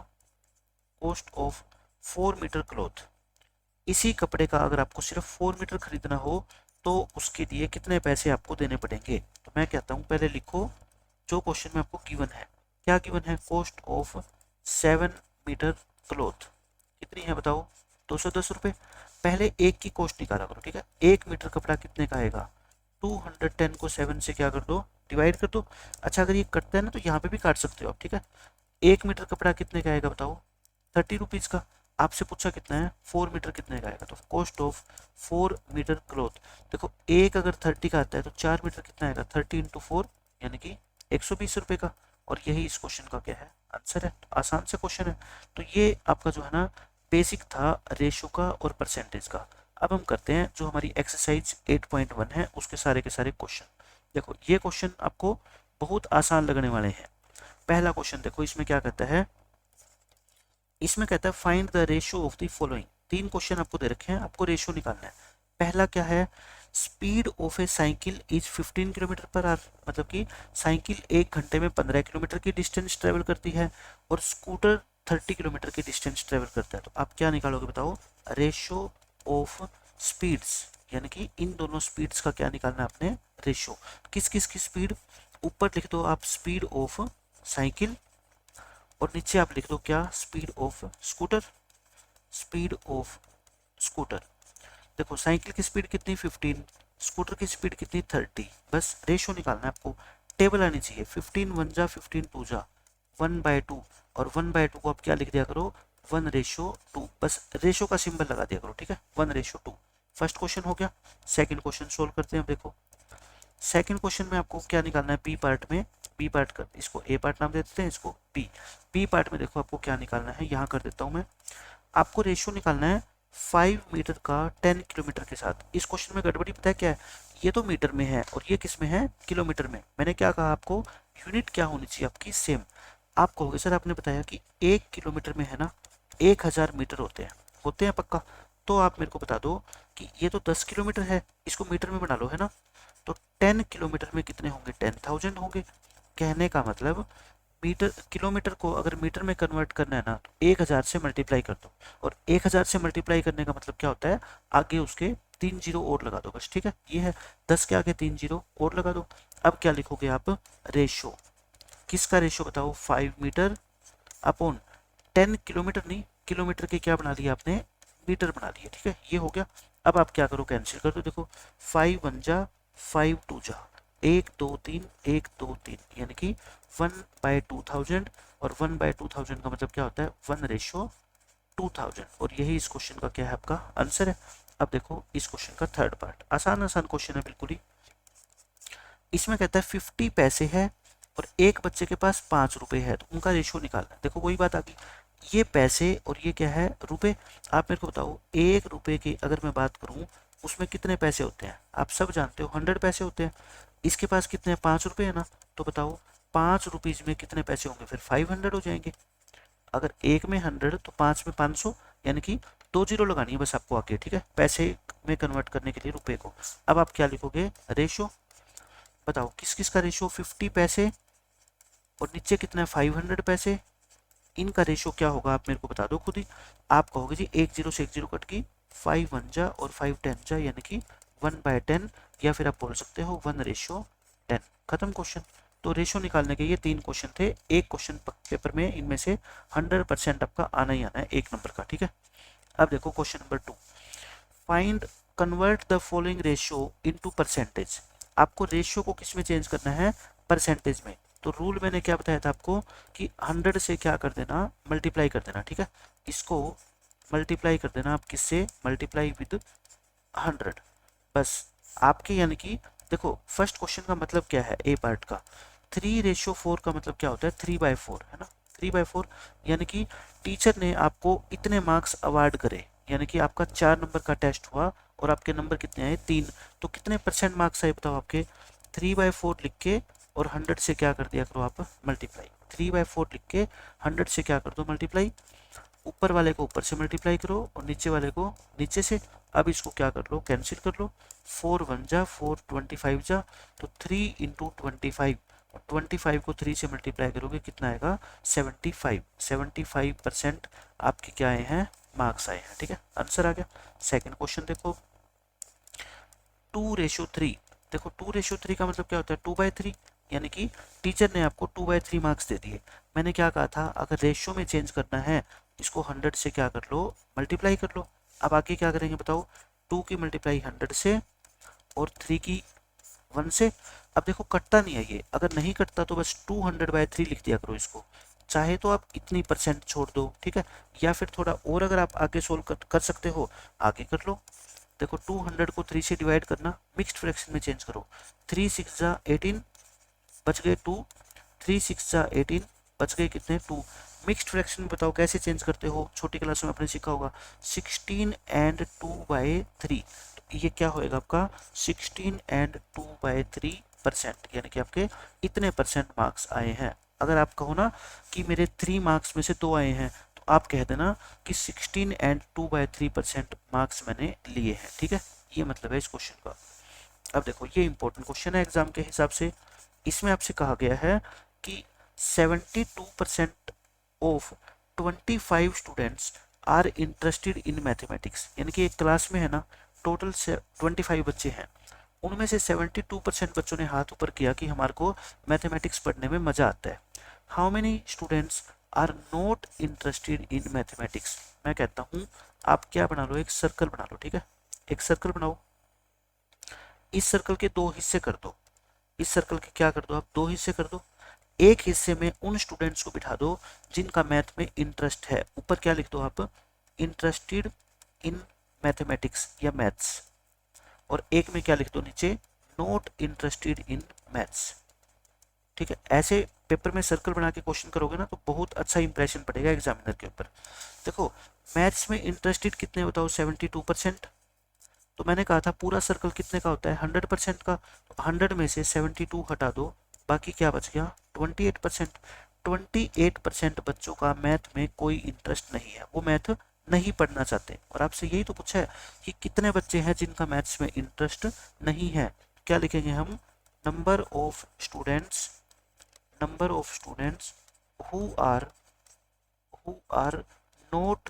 4 metre cloth. इसी कपड़े का अगर आपको सिर्फ 4 मीटर खरीदना हो तो उसके लिए कितने पैसे आपको देने पड़ेंगे। तो मैं कहता हूँ पहले लिखो जो क्वेश्चन में आपको गिवन है, क्या गिवन है, कॉस्ट ऑफ 7 मीटर क्लॉथ कितनी है, बताओ, 210 रुपये। पहले एक की कॉस्ट निकाला करो, ठीक है। 1 मीटर कपड़ा कितने का आएगा, 210 को 7 से क्या कर दो, डिवाइड कर दो। अच्छा अगर ये कटता है ना तो यहाँ पे भी काट सकते हो आप, ठीक है। 1 मीटर कपड़ा कितने का आएगा बताओ, 30 रुपीज़ का। आपसे पूछा कितना है, 4 मीटर कितने का आएगा, तो कॉस्ट ऑफ 4 मीटर क्लॉथ। देखो एक अगर 30 का आता है तो 4 मीटर कितना आएगा, 30 × 4 यानी कि 120 रुपये का। और यही इस क्वेश्चन का क्या है, आंसर है। तो आसान से क्वेश्चन है। तो ये आपका जो है ना बेसिक था रेशो का और परसेंटेज का। अब हम करते हैं जो हमारी एक्सरसाइज 8.1 है उसके सारे के सारे क्वेश्चन। देखो ये क्वेश्चन आपको बहुत आसान लगने वाले हैं। पहला क्वेश्चन देखो, इसमें क्या कहता है, इसमें कहता है find the ratio of the following. 3 question आपको दे रखे हैं, आपको रेशियो निकालना है। पहला क्या है, speed of A cycle is 15 kilometre per hour, मतलब कि साइकिल 1 घंटे में 15 किलोमीटर की डिस्टेंस ट्रेवल करती है और स्कूटर 30 किलोमीटर की डिस्टेंस ट्रेवल करता है। तो आप क्या निकालोगे बताओ, रेशियो ऑफ स्पीड्स, यानी कि इन दोनों स्पीड्स का क्या निकालना है आपने, रेशियो। किस किस की स्पीड, ऊपर लिख दो आप स्पीड ऑफ साइकिल और नीचे आप लिख दो क्या, speed of scooter, speed of scooter. देखो साइकिल की स्पीड कितनी 15, स्कूटर की स्पीड कितनी 30। बस रेशियो निकालना है आपको, टेबल आनी चाहिए। 15 1 जा, 15 2 जा, 1/2। और 1/2 को आप क्या लिख दिया करो, 1:2। बस रेशियो का सिंबल लगा दिया करो, ठीक है, 1:2। फर्स्ट क्वेश्चन हो गया। सेकंड क्वेश्चन सोल्व करते हैं। देखो सेकंड क्वेश्चन में आपको क्या निकालना है, बी पार्ट में, बी पार्ट कर, इसको ए पार्ट नाम दे देते हैं, इसको बी। बी पार्ट में देखो आपको क्या निकालना है, यहाँ कर देता हूँ मैं। आपको रेशियो निकालना है 5 मीटर का 10 किलोमीटर के साथ। इस क्वेश्चन में गड़बड़ी पता है क्या है, ये तो मीटर में है और ये किस में है, किलोमीटर में। मैंने क्या कहा आपको, यूनिट क्या होनी चाहिए आपकी, सेम। आप कहोगे सर आपने बताया कि 1 किलोमीटर में है ना 1000 मीटर होते हैं पक्का। तो आप मेरे को बता दो कि ये तो 10 किलोमीटर है, इसको मीटर में बना लो, है ना। तो 10 किलोमीटर में कितने होंगे, 10,000 होंगे। कहने का मतलब मीटर, किलोमीटर को अगर मीटर में कन्वर्ट करना है ना तो 1000 से मल्टीप्लाई कर दो। और 1000 से मल्टीप्लाई करने का मतलब क्या होता है, आगे उसके 3 जीरो और लगा दो बस, ठीक है। ये है 10 के आगे 3 जीरो और लगा दो। अब क्या लिखोगे आप, रेशो, किसका रेशो बताओ, 5 मीटर अपॉन 10 किलोमीटर, नहीं किलोमीटर के क्या बना लिया आपने, मीटर बना लिया, ठीक है। ये हो गया। अब आप क्या करो, कैंसिल कर दो। देखो 5 1 जा, 5 2 जा, 1 2 3 1 2 3, यानी कि 1/2000। और 1/2000 का मतलब क्या होता है, 1:2000। और यही इस क्वेश्चन का क्या है, आपका आंसर है। अब देखो इस क्वेश्चन का थर्ड पार्ट, आसान आसान क्वेश्चन है बिल्कुल ही। इसमें कहता है 50 पैसे है और एक बच्चे के पास 5 रुपए है, तो उनका रेशियो निकालना है। देखो वही बात आ गई, ये पैसे और ये क्या है, रुपए। आप मेरे को बताओ 1 रुपए की अगर मैं बात करूं उसमें कितने पैसे होते हैं, आप सब जानते हो 100 पैसे होते हैं। इसके पास कितने, 5 रुपए है ना, तो बताओ 5 रुपीज में कितने पैसे होंगे, फिर 500 हो जाएंगे। अगर एक में 100 तो 5 में 500, यानी कि 2 जीरो लगानी है बस आपको आगे, ठीक है, पैसे में कन्वर्ट करने के लिए रुपए को। अब आप क्या लिखोगे, रेशो। बताओ किस किस का रेशो, 50 पैसे और नीचे कितना है 500 पैसे। इनका रेशो क्या होगा आप मेरे को बता दो खुद ही। आप कहोगे जी 1 जीरो से 1 जीरो कट की, 5 1 जा और 5 10 जा, यानी कि 1/10, या फिर आप बोल सकते हो 1:10। खत्म क्वेश्चन। तो रेशो निकालने के ये 3 क्वेश्चन थे। एक क्वेश्चन पेपर में इनमें से 100% आपका आना ही आना है, 1 नंबर का, ठीक है। अब देखो question number 2, find convert the following ratio into percentage. आपको रेशियो को किस में चेंज करना है, परसेंटेज में। तो रूल मैंने क्या बताया था आपको कि 100 से क्या कर देना, मल्टीप्लाई कर देना, ठीक है। इसको मल्टीप्लाई कर देना आप किससे, मल्टीप्लाई विद 100। बस आपके, यानी कि देखो फर्स्ट क्वेश्चन का मतलब क्या है, ए पार्ट का 3:4 का मतलब क्या होता है, 3/4 है ना, 3/4। यानी कि टीचर ने आपको इतने मार्क्स अवार्ड करे, यानी कि आपका 4 नंबर का टेस्ट हुआ और आपके नंबर कितने आए, 3। तो कितने परसेंट मार्क्स आए बताओ आपके, 3/4 लिख के और 100 से क्या कर दिया करो आप, मल्टीप्लाई। 3/4 लिख के 100 से क्या कर दो, मल्टीप्लाई। ऊपर वाले को ऊपर से मल्टीप्लाई करो और नीचे वाले को नीचे से। अब इसको क्या कर लो, कैंसिल कर लो। 4 1 जा, 4 25 जा, तो 3 × 25। 25 को 3 से मल्टीप्लाई करोगे कितना आएगा, 75। 75% आपके क्या आए हैं, मार्क्स आए हैं, ठीक है, आंसर आ गया। सेकंड क्वेश्चन देखो, 2:3। देखो 2:3 का मतलब क्या होता है, 2/3, यानी कि टीचर ने आपको 2/3 मार्क्स दे दिए। मैंने क्या कहा था, अगर रेशियो में चेंज करना है इसको 100 से क्या कर लो, मल्टीप्लाई कर लो। अब आगे क्या करेंगे बताओ, 2 की मल्टीप्लाई 100 से और 3 की 1 से। अब देखो कटता नहीं है ये, अगर नहीं कटता तो बस 200/3 लिख दिया करो इसको। चाहे तो आप इतनी परसेंट छोड़ दो, ठीक है, या फिर थोड़ा और अगर आप आगे सोल्व कर सकते हो आगे कर लो। देखो 200 को 3 से डिवाइड करना, मिक्स्ड फ्रैक्शन में चेंज करो। 3 6 जा 18, बच गए 2, 3 6 जा 18, बच गए कितने 2। मिक्स्ड फ्रैक्शन में बताओ कैसे चेंज करते हो, छोटी क्लास में आपने सीखा होगा, 16 एंड 2/3। तो ये क्या होएगा आपका 16 एंड 2/3%, यानी कि आपके इतने परसेंट मार्क्स आए हैं। अगर आप कहो ना कि मेरे 3 मार्क्स में से 2 आए हैं, तो आप कह देना कि 16 एंड 2/3% मार्क्स मैंने लिए हैं, ठीक है, ये मतलब है इस क्वेश्चन का। अब देखो ये इंपॉर्टेंट क्वेश्चन है एग्जाम के हिसाब से। इसमें आपसे कहा गया है कि 72% of 25 students are interested in mathematics, यानी कि एक क्लास में है ना टोटल 25 बच्चे हैं, उनमें से 72% बच्चों ने हाथ ऊपर किया कि हमारे को मैथमेटिक्स पढ़ने में मजा आता है। How many students are not interested in mathematics. मैं कहता हूँ आप क्या बना लो, एक सर्कल बना लो, ठीक है, एक सर्कल बनाओ। इस सर्कल के 2 हिस्से कर दो, इस सर्कल के क्या कर दो आप 2 हिस्से कर दो। एक हिस्से में उन स्टूडेंट्स को बिठा दो जिनका मैथ में इंटरेस्ट है, ऊपर क्या लिख दो आप, इंटरेस्टेड इन मैथमेटिक्स या मैथ्स, और एक में क्या लिख दो नीचे, नॉट इंटरेस्टेड इन मैथ्स, ठीक है। ऐसे पेपर में सर्कल बना के क्वेश्चन करोगे ना तो बहुत अच्छा इंप्रेशन पड़ेगा एग्जामिनर के ऊपर। देखो मैथ्स में इंटरेस्टेड कितने बताओ, 72%। तो मैंने कहा था पूरा सर्कल कितने का होता है, 100% का। तो 100 में से 72 हटा दो, बाकी क्या बच गया 28%। 28% बच्चों का मैथ में कोई इंटरेस्ट नहीं है, वो मैथ नहीं पढ़ना चाहते। और आपसे यही तो पूछा है कि कितने बच्चे हैं जिनका मैथ्स में इंटरेस्ट नहीं है। क्या लिखेंगे हम, number of students, number of students who are not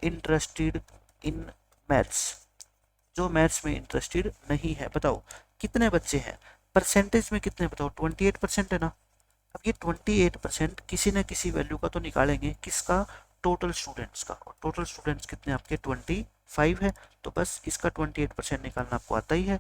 interested in maths, जो मैथ्स में इंटरेस्टेड नहीं है। बताओ कितने बच्चे हैं, परसेंटेज में कितने बताओ, 28% है ना। अब ये 28% किसी न किसी वैल्यू का तो निकालेंगे, किसका, टोटल स्टूडेंट्स का। और टोटल स्टूडेंट्स कितने आपके 25 है, तो बस इसका 28% निकालना आपको आता ही है।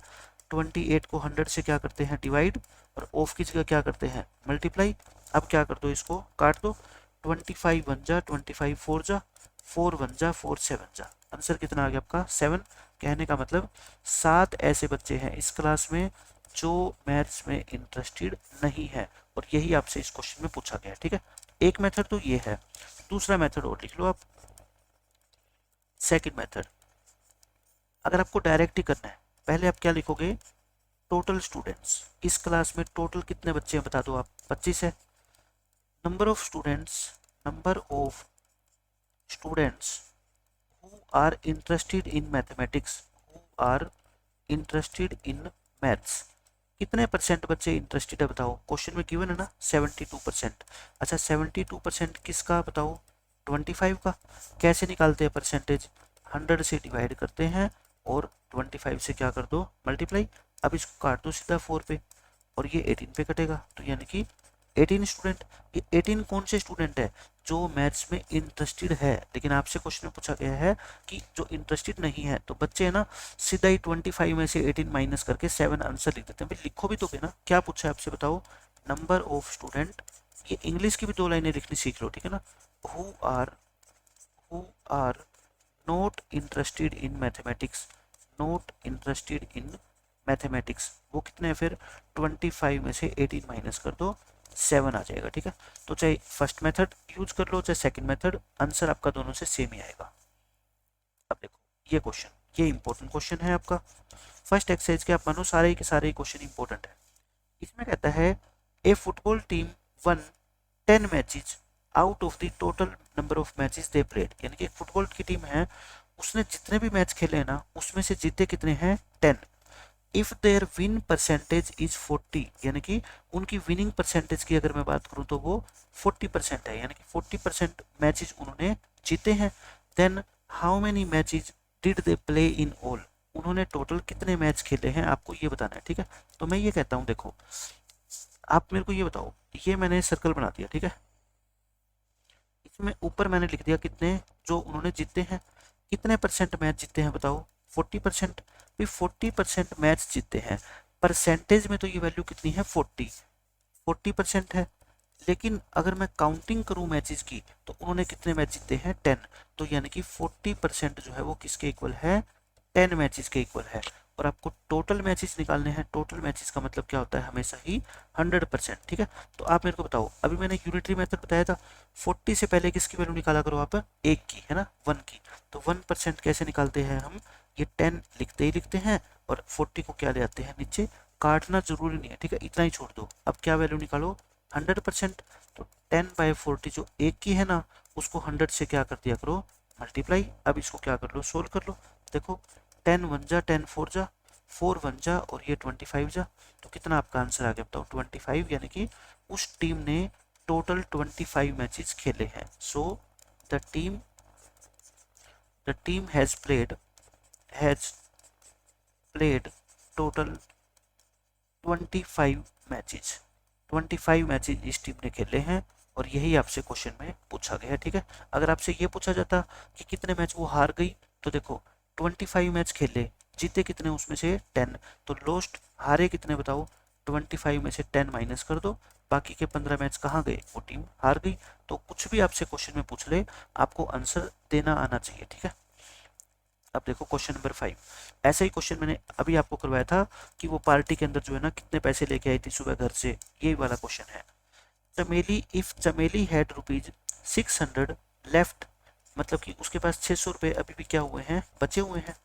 28 को 100 से क्या करते हैं डिवाइड, और ऑफ की जगह क्या करते हैं मल्टीप्लाई। अब क्या कर दो, इसको काट दो, 25 1 जा 25 4 जा 4 1 जा 4 7 जा, आंसर कितना आ गया आपका 7। कहने का मतलब 7 ऐसे बच्चे हैं इस क्लास में जो मैथ्स में इंटरेस्टेड नहीं है, और यही आपसे इस क्वेश्चन में पूछा गया है, ठीक है। एक मेथड तो ये है, दूसरा मेथड और लिख लो आप, सेकंड मेथड। अगर आपको डायरेक्ट ही करना है, पहले आप क्या लिखोगे, टोटल स्टूडेंट्स, इस क्लास में टोटल कितने बच्चे हैं बता दो आप, 25 है। Number of students, number of students who are interested in mathematics, who are interested in maths, कितने परसेंट बच्चे इंटरेस्टेड है बताओ, क्वेश्चन में गिवन है ना 72%। अच्छा 72% किसका बताओ, 25 का। कैसे निकालते हैं परसेंटेज, 100 से डिवाइड करते हैं और 25 से क्या कर दो मल्टीप्लाई। अब इसको काट दो सीधा 4 पे, और ये 18 पे कटेगा, तो यानी कि 18 स्टूडेंट। ये 18 कौन से स्टूडेंट है, जो मैथ्स में इंटरेस्टेड है। लेकिन आपसे क्वेश्चन में पूछा गया है कि जो इंटरेस्टेड नहीं है, तो बच्चे है ना सीधा ही 25 में से 18 माइनस करके 7 आंसर लिख देते हैं। भाई लिखो भी तो ना, क्या पूछा है आपसे बताओ, नंबर ऑफ स्टूडेंट। ये इंग्लिश की भी 2 लाइनें लिखनी सीख लो, ठीक है ना। Who are not interested in mathematics, not interested in mathematics, वो कितने हैं फिर 25 में से 18 माइनस कर दो 7 आ जाएगा, ठीक है। तो चाहे फर्स्ट मेथड यूज कर लो चाहे सेकंड मेथड, आंसर आपका दोनों से सेम ही आएगा। अब देखो ये क्वेश्चन, ये इंपॉर्टेंट क्वेश्चन है आपका फर्स्ट एक्सरसाइज के, आप मानो सारे के सारे क्वेश्चन इंपॉर्टेंट है। इसमें कहता है a football team won 10 matches out of the total number of matches they played, यानी कि एक फुटबॉल की टीम है, उसने जितने भी मैच खेले हैं ना उसमें से जीते कितने हैं 10। If their win percentage is 40, यानी कि उनकी विनिंग परसेंटेज की अगर मैं बात करूं तो वो 40% है, यानी कि 40% मैचेस उन्होंने जीते हैं। Then how many matches did they play in all, उन्होंने टोटल कितने मैच खेले हैं आपको ये बताना है, ठीक है। तो मैं ये कहता हूं देखो, आप मेरे को ये बताओ, ये मैंने सर्कल बना दिया, ठीक है, इसमें ऊपर मैंने लिख दिया कितने जो उन्होंने जीते हैं, कितने परसेंट मैच जीतते हैं बताओ? 40%। भी 40% मैच जीतते हैं, परसेंटेज में तो ये वैल्यू कितनी है? 40% है। लेकिन अगर मैं काउंटिंग करूं मैचेस की तो उन्होंने कितने मैच जीते हैं? 10। तो यानी कि 40% जो है वो किसके इक्वल है? 10 मैचेस के इक्वल है। और आपको टोटल मैचेस निकालने हैं। टोटल मैचेस का मतलब क्या होता है? हमेशा ही 100%। ठीक है, तो आप मेरे को बताओ, अभी मैंने यूनिटरी मेथड बताया था, 40 से पहले किसकी वैल्यू निकाला करो आप? एक की, है ना, 1 की। तो 1% कैसे निकालते हैं हम? ये 10 लिखते ही लिखते हैं और 40 को क्या ले आते हैं नीचे, काटना जरूरी नहीं है, ठीक है, इतना ही छोड़ दो। अब क्या वैल्यू निकालो? 100%। तो 10/40 जो एक की है ना, उसको 100 से क्या कर दिया करो? मल्टीप्लाई। अब इसको क्या कर लो? सोल्व कर लो। देखो 10 1 जा, 10 4 जा, 4 1 जा और ये 25 जा, तो कितना आपका आंसर आ गया बताओ? 25। यानी कि उस टीम ने टोटल 25 मैचेस खेले हैं। So the team has played total 25 matches. 25 matches इस टीम ने खेले हैं और यही आपसे क्वेश्चन में पूछा गया है। ठीक है, अगर आपसे ये पूछा जाता कि कितने मैच वो हार गई, तो देखो 25 मैच खेले, जीते कितने उसमें से? 10। तो लोस्ट हारे कितने बताओ? 25 में से 10 माइनस कर दो, बाकी के 15 मैच कहाँ गए? वो टीम हार गई। तो कुछ भी आपसे क्वेश्चन में पूछ ले, आपको आंसर देना आना चाहिए। ठीक है, अब देखो क्वेश्चन नंबर 5। ऐसा ही क्वेश्चन मैंने अभी आपको करवाया था कि वो पार्टी के अंदर जो है ना कितने पैसे लेके आई थी सुबह घर से, यही वाला क्वेश्चन है। चमेली, इफ चमेली हैड रुपीज 600 लेफ्ट, मतलब कि उसके पास 600 रुपए अभी भी क्या हुए हैं? बचे हुए हैं।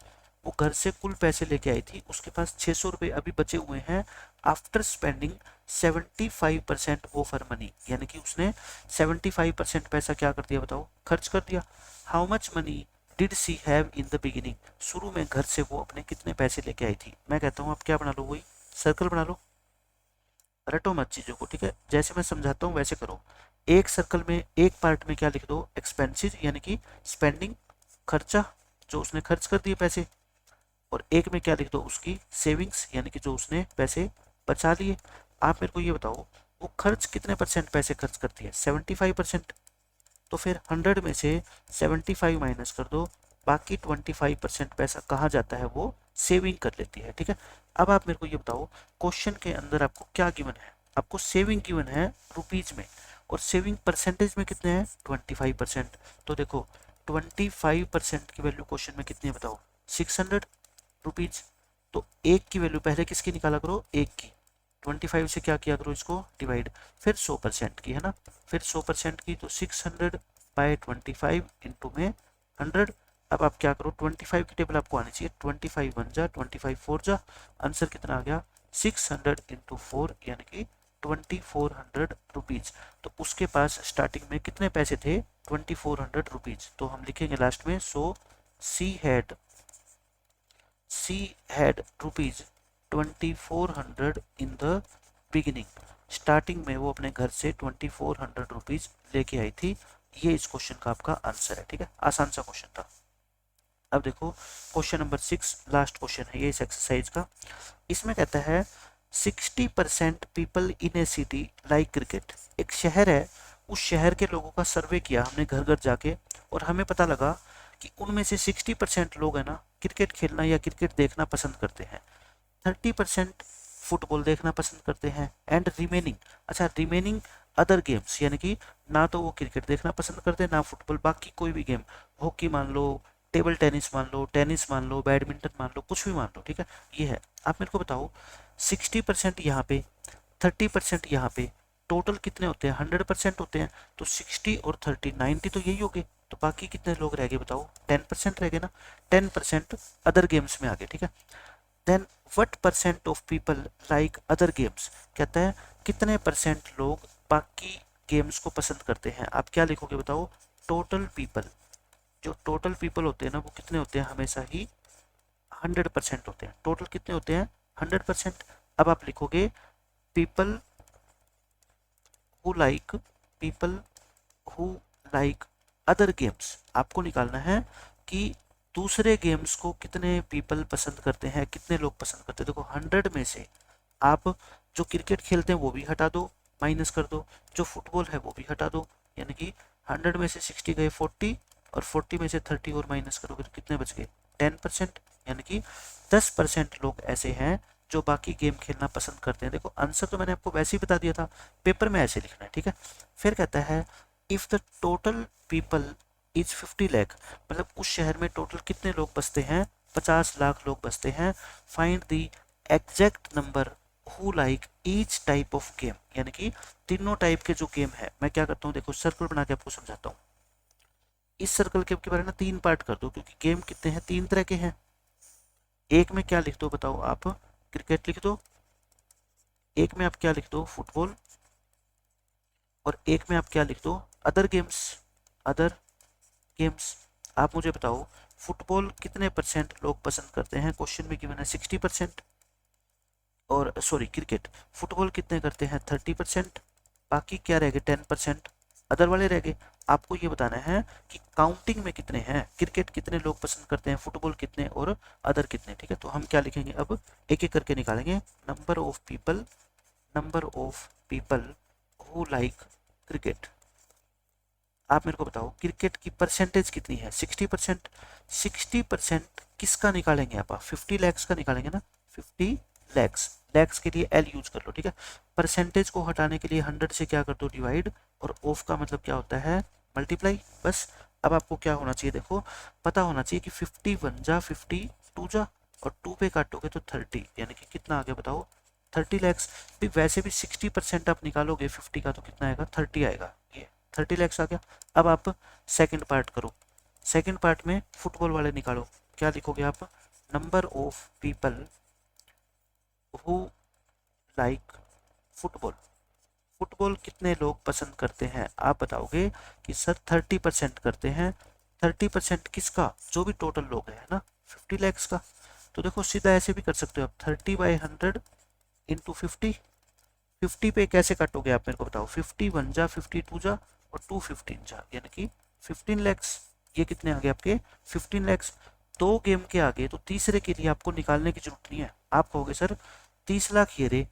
वो घर से कुल पैसे लेके आई थी, उसके पास 600 रुपए अभी बचे हुए हैं after spending 75% of her money, यानी कि उसने 75% पैसा क्या कर दिया बताओ? खर्च कर दिया। How much money did she have in the beginning, शुरू में घर से वो अपने कितने पैसे लेके आई थी? मैं कहता हूँ आप क्या बना लो? वही सर्कल बना लो, रटो मत चीजों को। ठीक है, जैसे मैं समझाता हूँ वैसे करो। एक सर्कल में एक पार्ट में क्या लिख दो? एक्सपेंसेस, यानी कि स्पेंडिंग, खर्चा, जो उसने खर्च कर दिए पैसे। और एक में क्या लिख दो? उसकी सेविंग्स, यानी कि जो उसने पैसे बचा लिए। आप मेरे को ये बताओ, वो खर्च कितने परसेंट पैसे खर्च करती है? 75%। तो फिर 100 में से 75 माइनस कर दो, बाकी 25% पैसा कहाँ जाता है? वो सेविंग कर लेती है। ठीक है, अब आप मेरे को ये बताओ, क्वेश्चन के अंदर आपको क्या गिवन है? आपको सेविंग गिवन है रुपीज में, और सेविंग परसेंटेज में कितने हैं? 25%। तो देखो 25% की वैल्यू क्वेश्चन में कितनी है बताओ? 600 रुपीज। तो एक की वैल्यू पहले किसकी निकाला करो? एक की। 25 से क्या किया करो? इसको डिवाइड। फिर 100% की, है ना, फिर 100% की, तो 600/25 इंटू में 100। अब आप क्या करो? 25 की टेबल आपको आनी चाहिए। 25 1 जा, 25 4 जा, आंसर कितना आ गया? 600 इंटू 4, यानी कि 2400 रुपीज। तो उसके पास स्टार्टिंग में कितने पैसे थे? 2400 रुपीज। तो हम लिखेंगे लास्ट में, so she had rupees 2400 in the beginning. Starting में वो अपने घर से 2400 रुपीज लेके आई थी। ये इस क्वेश्चन का आपका आंसर है। ठीक है, आसान सा क्वेश्चन था। अब देखो क्वेश्चन नंबर 6, लास्ट क्वेश्चन है ये इस एक्सरसाइज का। इसमें कहता है 60% people in A city like cricket. एक शहर है, उस शहर के लोगों का सर्वे किया हमने घर घर जाके, और हमें पता लगा कि उनमें से 60% लोग है ना क्रिकेट खेलना या क्रिकेट देखना पसंद करते हैं, 30% फुटबॉल देखना पसंद करते हैं, एंड रिमेनिंग, अच्छा रिमेनिंग अदर गेम्स, यानी कि ना तो वो क्रिकेट देखना पसंद करते ना फुटबॉल, बाकी कोई भी गेम, हॉकी मान लो, टेबल टेनिस मान लो, बैडमिंटन मान लो, कुछ भी मान लो। ठीक है, ये है। आप मेरे को बताओ 60% यहाँ पे, 30% यहाँ पे, टोटल कितने होते हैं? 100% होते हैं। तो 60 और 30 90 तो यही हो गए। तो बाकी कितने लोग रह गए बताओ? 10% रह गए ना। 10% अदर गेम्स में आ गए। ठीक है, then what percent of people like other games, कहता है कितने परसेंट लोग बाकी गेम्स को पसंद करते हैं। आप क्या लिखोगे बताओ? Total people. जो टोटल पीपल होते हैं ना वो कितने होते हैं? हमेशा ही 100% होते हैं। टोटल कितने होते हैं? 100%। अब आप लिखोगे people who like, people who like other games. आपको निकालना है कि दूसरे गेम्स को कितने पीपल पसंद करते हैं, कितने लोग पसंद करते हैं। देखो 100 में से आप जो क्रिकेट खेलते हैं वो भी हटा दो, माइनस कर दो, जो फुटबॉल है वो भी हटा दो, यानी कि 100 में से 60 गए 40 और 40 में से 30 और माइनस करोगे तो कितने बच गए 10%, यानी कि 10% लोग ऐसे हैं जो बाकी गेम खेलना पसंद करते हैं। देखो आंसर तो मैंने आपको वैसे ही बता दिया था, पेपर में ऐसे लिखना है, ठीक है। फिर कहता है if the total people is 50 lakh, मतलब उस शहर में टोटल कितने लोग बसते हैं, 50 लाख लोग बसते हैं। Find the exact number who like each type of game, यानी कि तीनों टाइप के जो गेम है। मैं क्या करता हूँ, देखो सर्कल बना के आपको समझाता हूँ। इस सर्कल के बारे में 3 पार्ट कर दो, क्योंकि गेम कितने हैं, 3 तरह के हैं। एक में क्या लिख दो बताओ आप, क्रिकेट लिख दो, एक में आप क्या लिख दो, फुटबॉल, और एक में आप क्या लिख दो, अदर गेम्स। अदर गेम्स, आप मुझे बताओ फुटबॉल कितने परसेंट लोग पसंद करते हैं, क्वेश्चन में गिवन है 60%, और सॉरी क्रिकेट, फुटबॉल कितने करते हैं 30%, बाकी क्या रह गए 10%, अदर वाले रह गए। आपको ये बताना है कि काउंटिंग में कितने हैं, क्रिकेट कितने लोग पसंद करते हैं, फुटबॉल कितने और अदर कितने, ठीक है। तो हम क्या लिखेंगे अब, एक एक करके निकालेंगे। Number of people who like cricket. आप मेरे को बताओ क्रिकेट की परसेंटेज कितनी है, 60%। 60% किसका निकालेंगे आप, 50 लैक्स का निकालेंगे ना, 50 लैक्स। लैक्स के लिए एल यूज कर लो, ठीक है। परसेंटेज को हटाने के लिए 100 से क्या कर दो, डिवाइड, और ऑफ का मतलब क्या होता है, मल्टीप्लाई, बस। अब आपको क्या होना चाहिए, देखो पता होना चाहिए कि 51 जा 50 2 जा, और 2 पे काटोगे तो 30, यानी कि कितना आ गया बताओ, 30 लैक्स। भी वैसे भी 60% आप निकालोगे 50 का तो कितना आएगा, 30 आएगा, ये 30 लैक्स आ गया। अब आप सेकंड पार्ट करो, सेकंड पार्ट में फुटबॉल वाले निकालो। क्या लिखोगे आप, number of people who like football, football कितने लोग पसंद करते हैं, आप बताओगे कि सर 30% करते हैं। 30% किसका, जो भी टोटल लोग है ना, 50 लैक्स का। तो देखो सीधा ऐसे भी कर सकते हो आप, 30/100 इंटू 50। 50 पे कैसे काटोगे आप मेरे को बताओ, 51 जा 52 जा और 2 15 जा, यानी कि 15 लैक्स। ये कितने आ गए आपके, 15 लैक्स। 2 गेम के आगे तो तीसरे के लिए आपको निकालने की जरूरत नहीं है। आप कहोगे सर 30 लाख ये रे,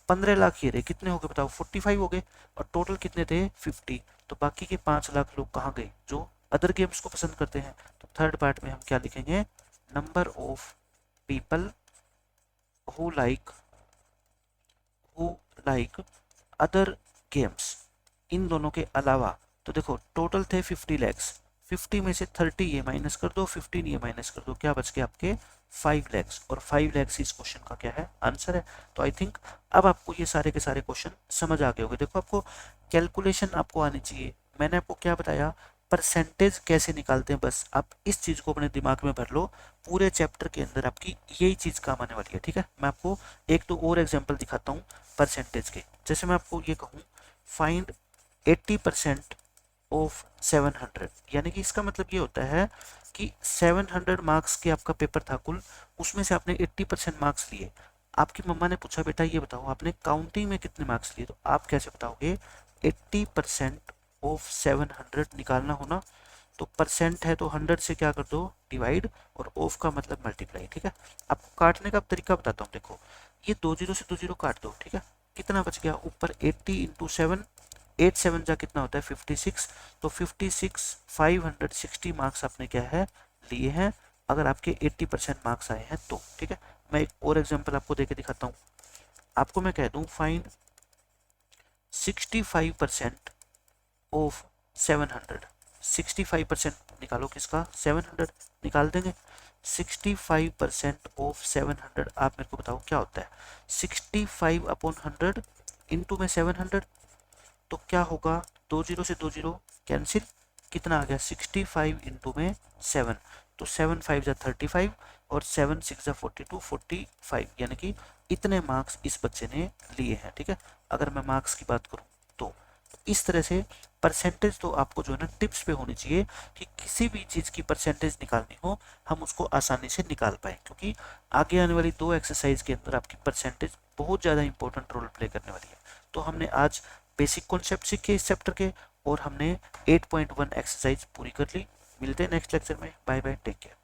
15 लाख ये रे, कितने हो गए बताओ, 45 हो गए, और टोटल कितने थे 50। तो बाकी के 5 लाख लोग कहाँ गए, जो अदर गेम्स को पसंद करते हैं। तो थर्ड पार्ट में हम क्या लिखेंगे, number of people who like other games, इन दोनों के अलावा। तो देखो टोटल थे 50 लैक्स, 50 में से 30 ये माइनस कर दो, 15 ये माइनस कर दो, क्या बच गए आपके 5 लैक्स, और 5 लैक्स इस क्वेश्चन का क्या है, आंसर है। तो आई थिंक अब आपको ये सारे के सारे क्वेश्चन समझ आ गए होंगे। देखो आपको कैलकुलेशन आपको आनी चाहिए। मैंने आपको क्या बताया, परसेंटेज कैसे निकालते हैं, बस आप इस चीज को अपने दिमाग में भर लो। पूरे चैप्टर के अंदर आपकी यही चीज काम आने वाली है, ठीक है। मैं आपको एक तो और एग्जांपल दिखाता हूँ परसेंटेज के। जैसे मैं आपको ये कहूँ, फाइंड 80% ऑफ 700, यानी कि इसका मतलब ये होता है कि 700 मार्क्स के आपका पेपर था कुल, उसमें से आपने 80% मार्क्स लिए। आपकी मम्मा ने पूछा बेटा ये बताओ आपने काउंटिंग में कितने मार्क्स लिए, तो आप कैसे बताओगे, 80% ऑफ 700 निकालना होना, तो परसेंट है तो 100 से क्या कर दो, डिवाइड, और ऑफ का मतलब मल्टीप्लाई, ठीक है। आपको काटने का तरीका बताता हूँ, देखो ये 2 जीरो से 2 जीरो काट दो, ठीक है। कितना बच गया, ऊपर 80 इंटू 7, 8 7 जा कितना होता है 56, तो 56 560 मार्क्स आपने क्या है लिए हैं, अगर आपके 80% मार्क्स आए हैं तो, ठीक है। मैं एक और एग्जांपल आपको देके दिखाता हूँ। आपको मैं कह दूं फाइंड 65% ऑफ 700, 65% निकालो किसका, 700 निकाल देंगे। 65% ऑफ 700 आप मेरे को बताओ क्या होता है, 65/100 इंटू में 700, तो क्या होगा, 2 जीरो से 2 जीरो कैंसिल, कितना आ गया 65 इंटू में 7, तो 7 5 जा 35 और 7 6 जा 42, 45, यानी कि इतने मार्क्स इस बच्चे ने लिए हैं, ठीक है। अगर मैं मार्क्स की बात करूं तो इस तरह से परसेंटेज तो आपको जो है ना टिप्स पे होनी चाहिए कि किसी भी चीज़ की परसेंटेज निकालनी हो हम उसको आसानी से निकाल पाए, क्योंकि आगे आने वाली 2 एक्सरसाइज के अंदर आपकी परसेंटेज बहुत ज़्यादा इंपॉर्टेंट रोल प्ले करने वाली है। तो हमने आज बेसिक कॉन्सेप्ट सीखे इस चैप्टर के, और हमने 8.1 एक्सरसाइज पूरी कर ली। मिलते हैं नेक्स्ट लेक्चर में, बाय बाय, टेक केयर।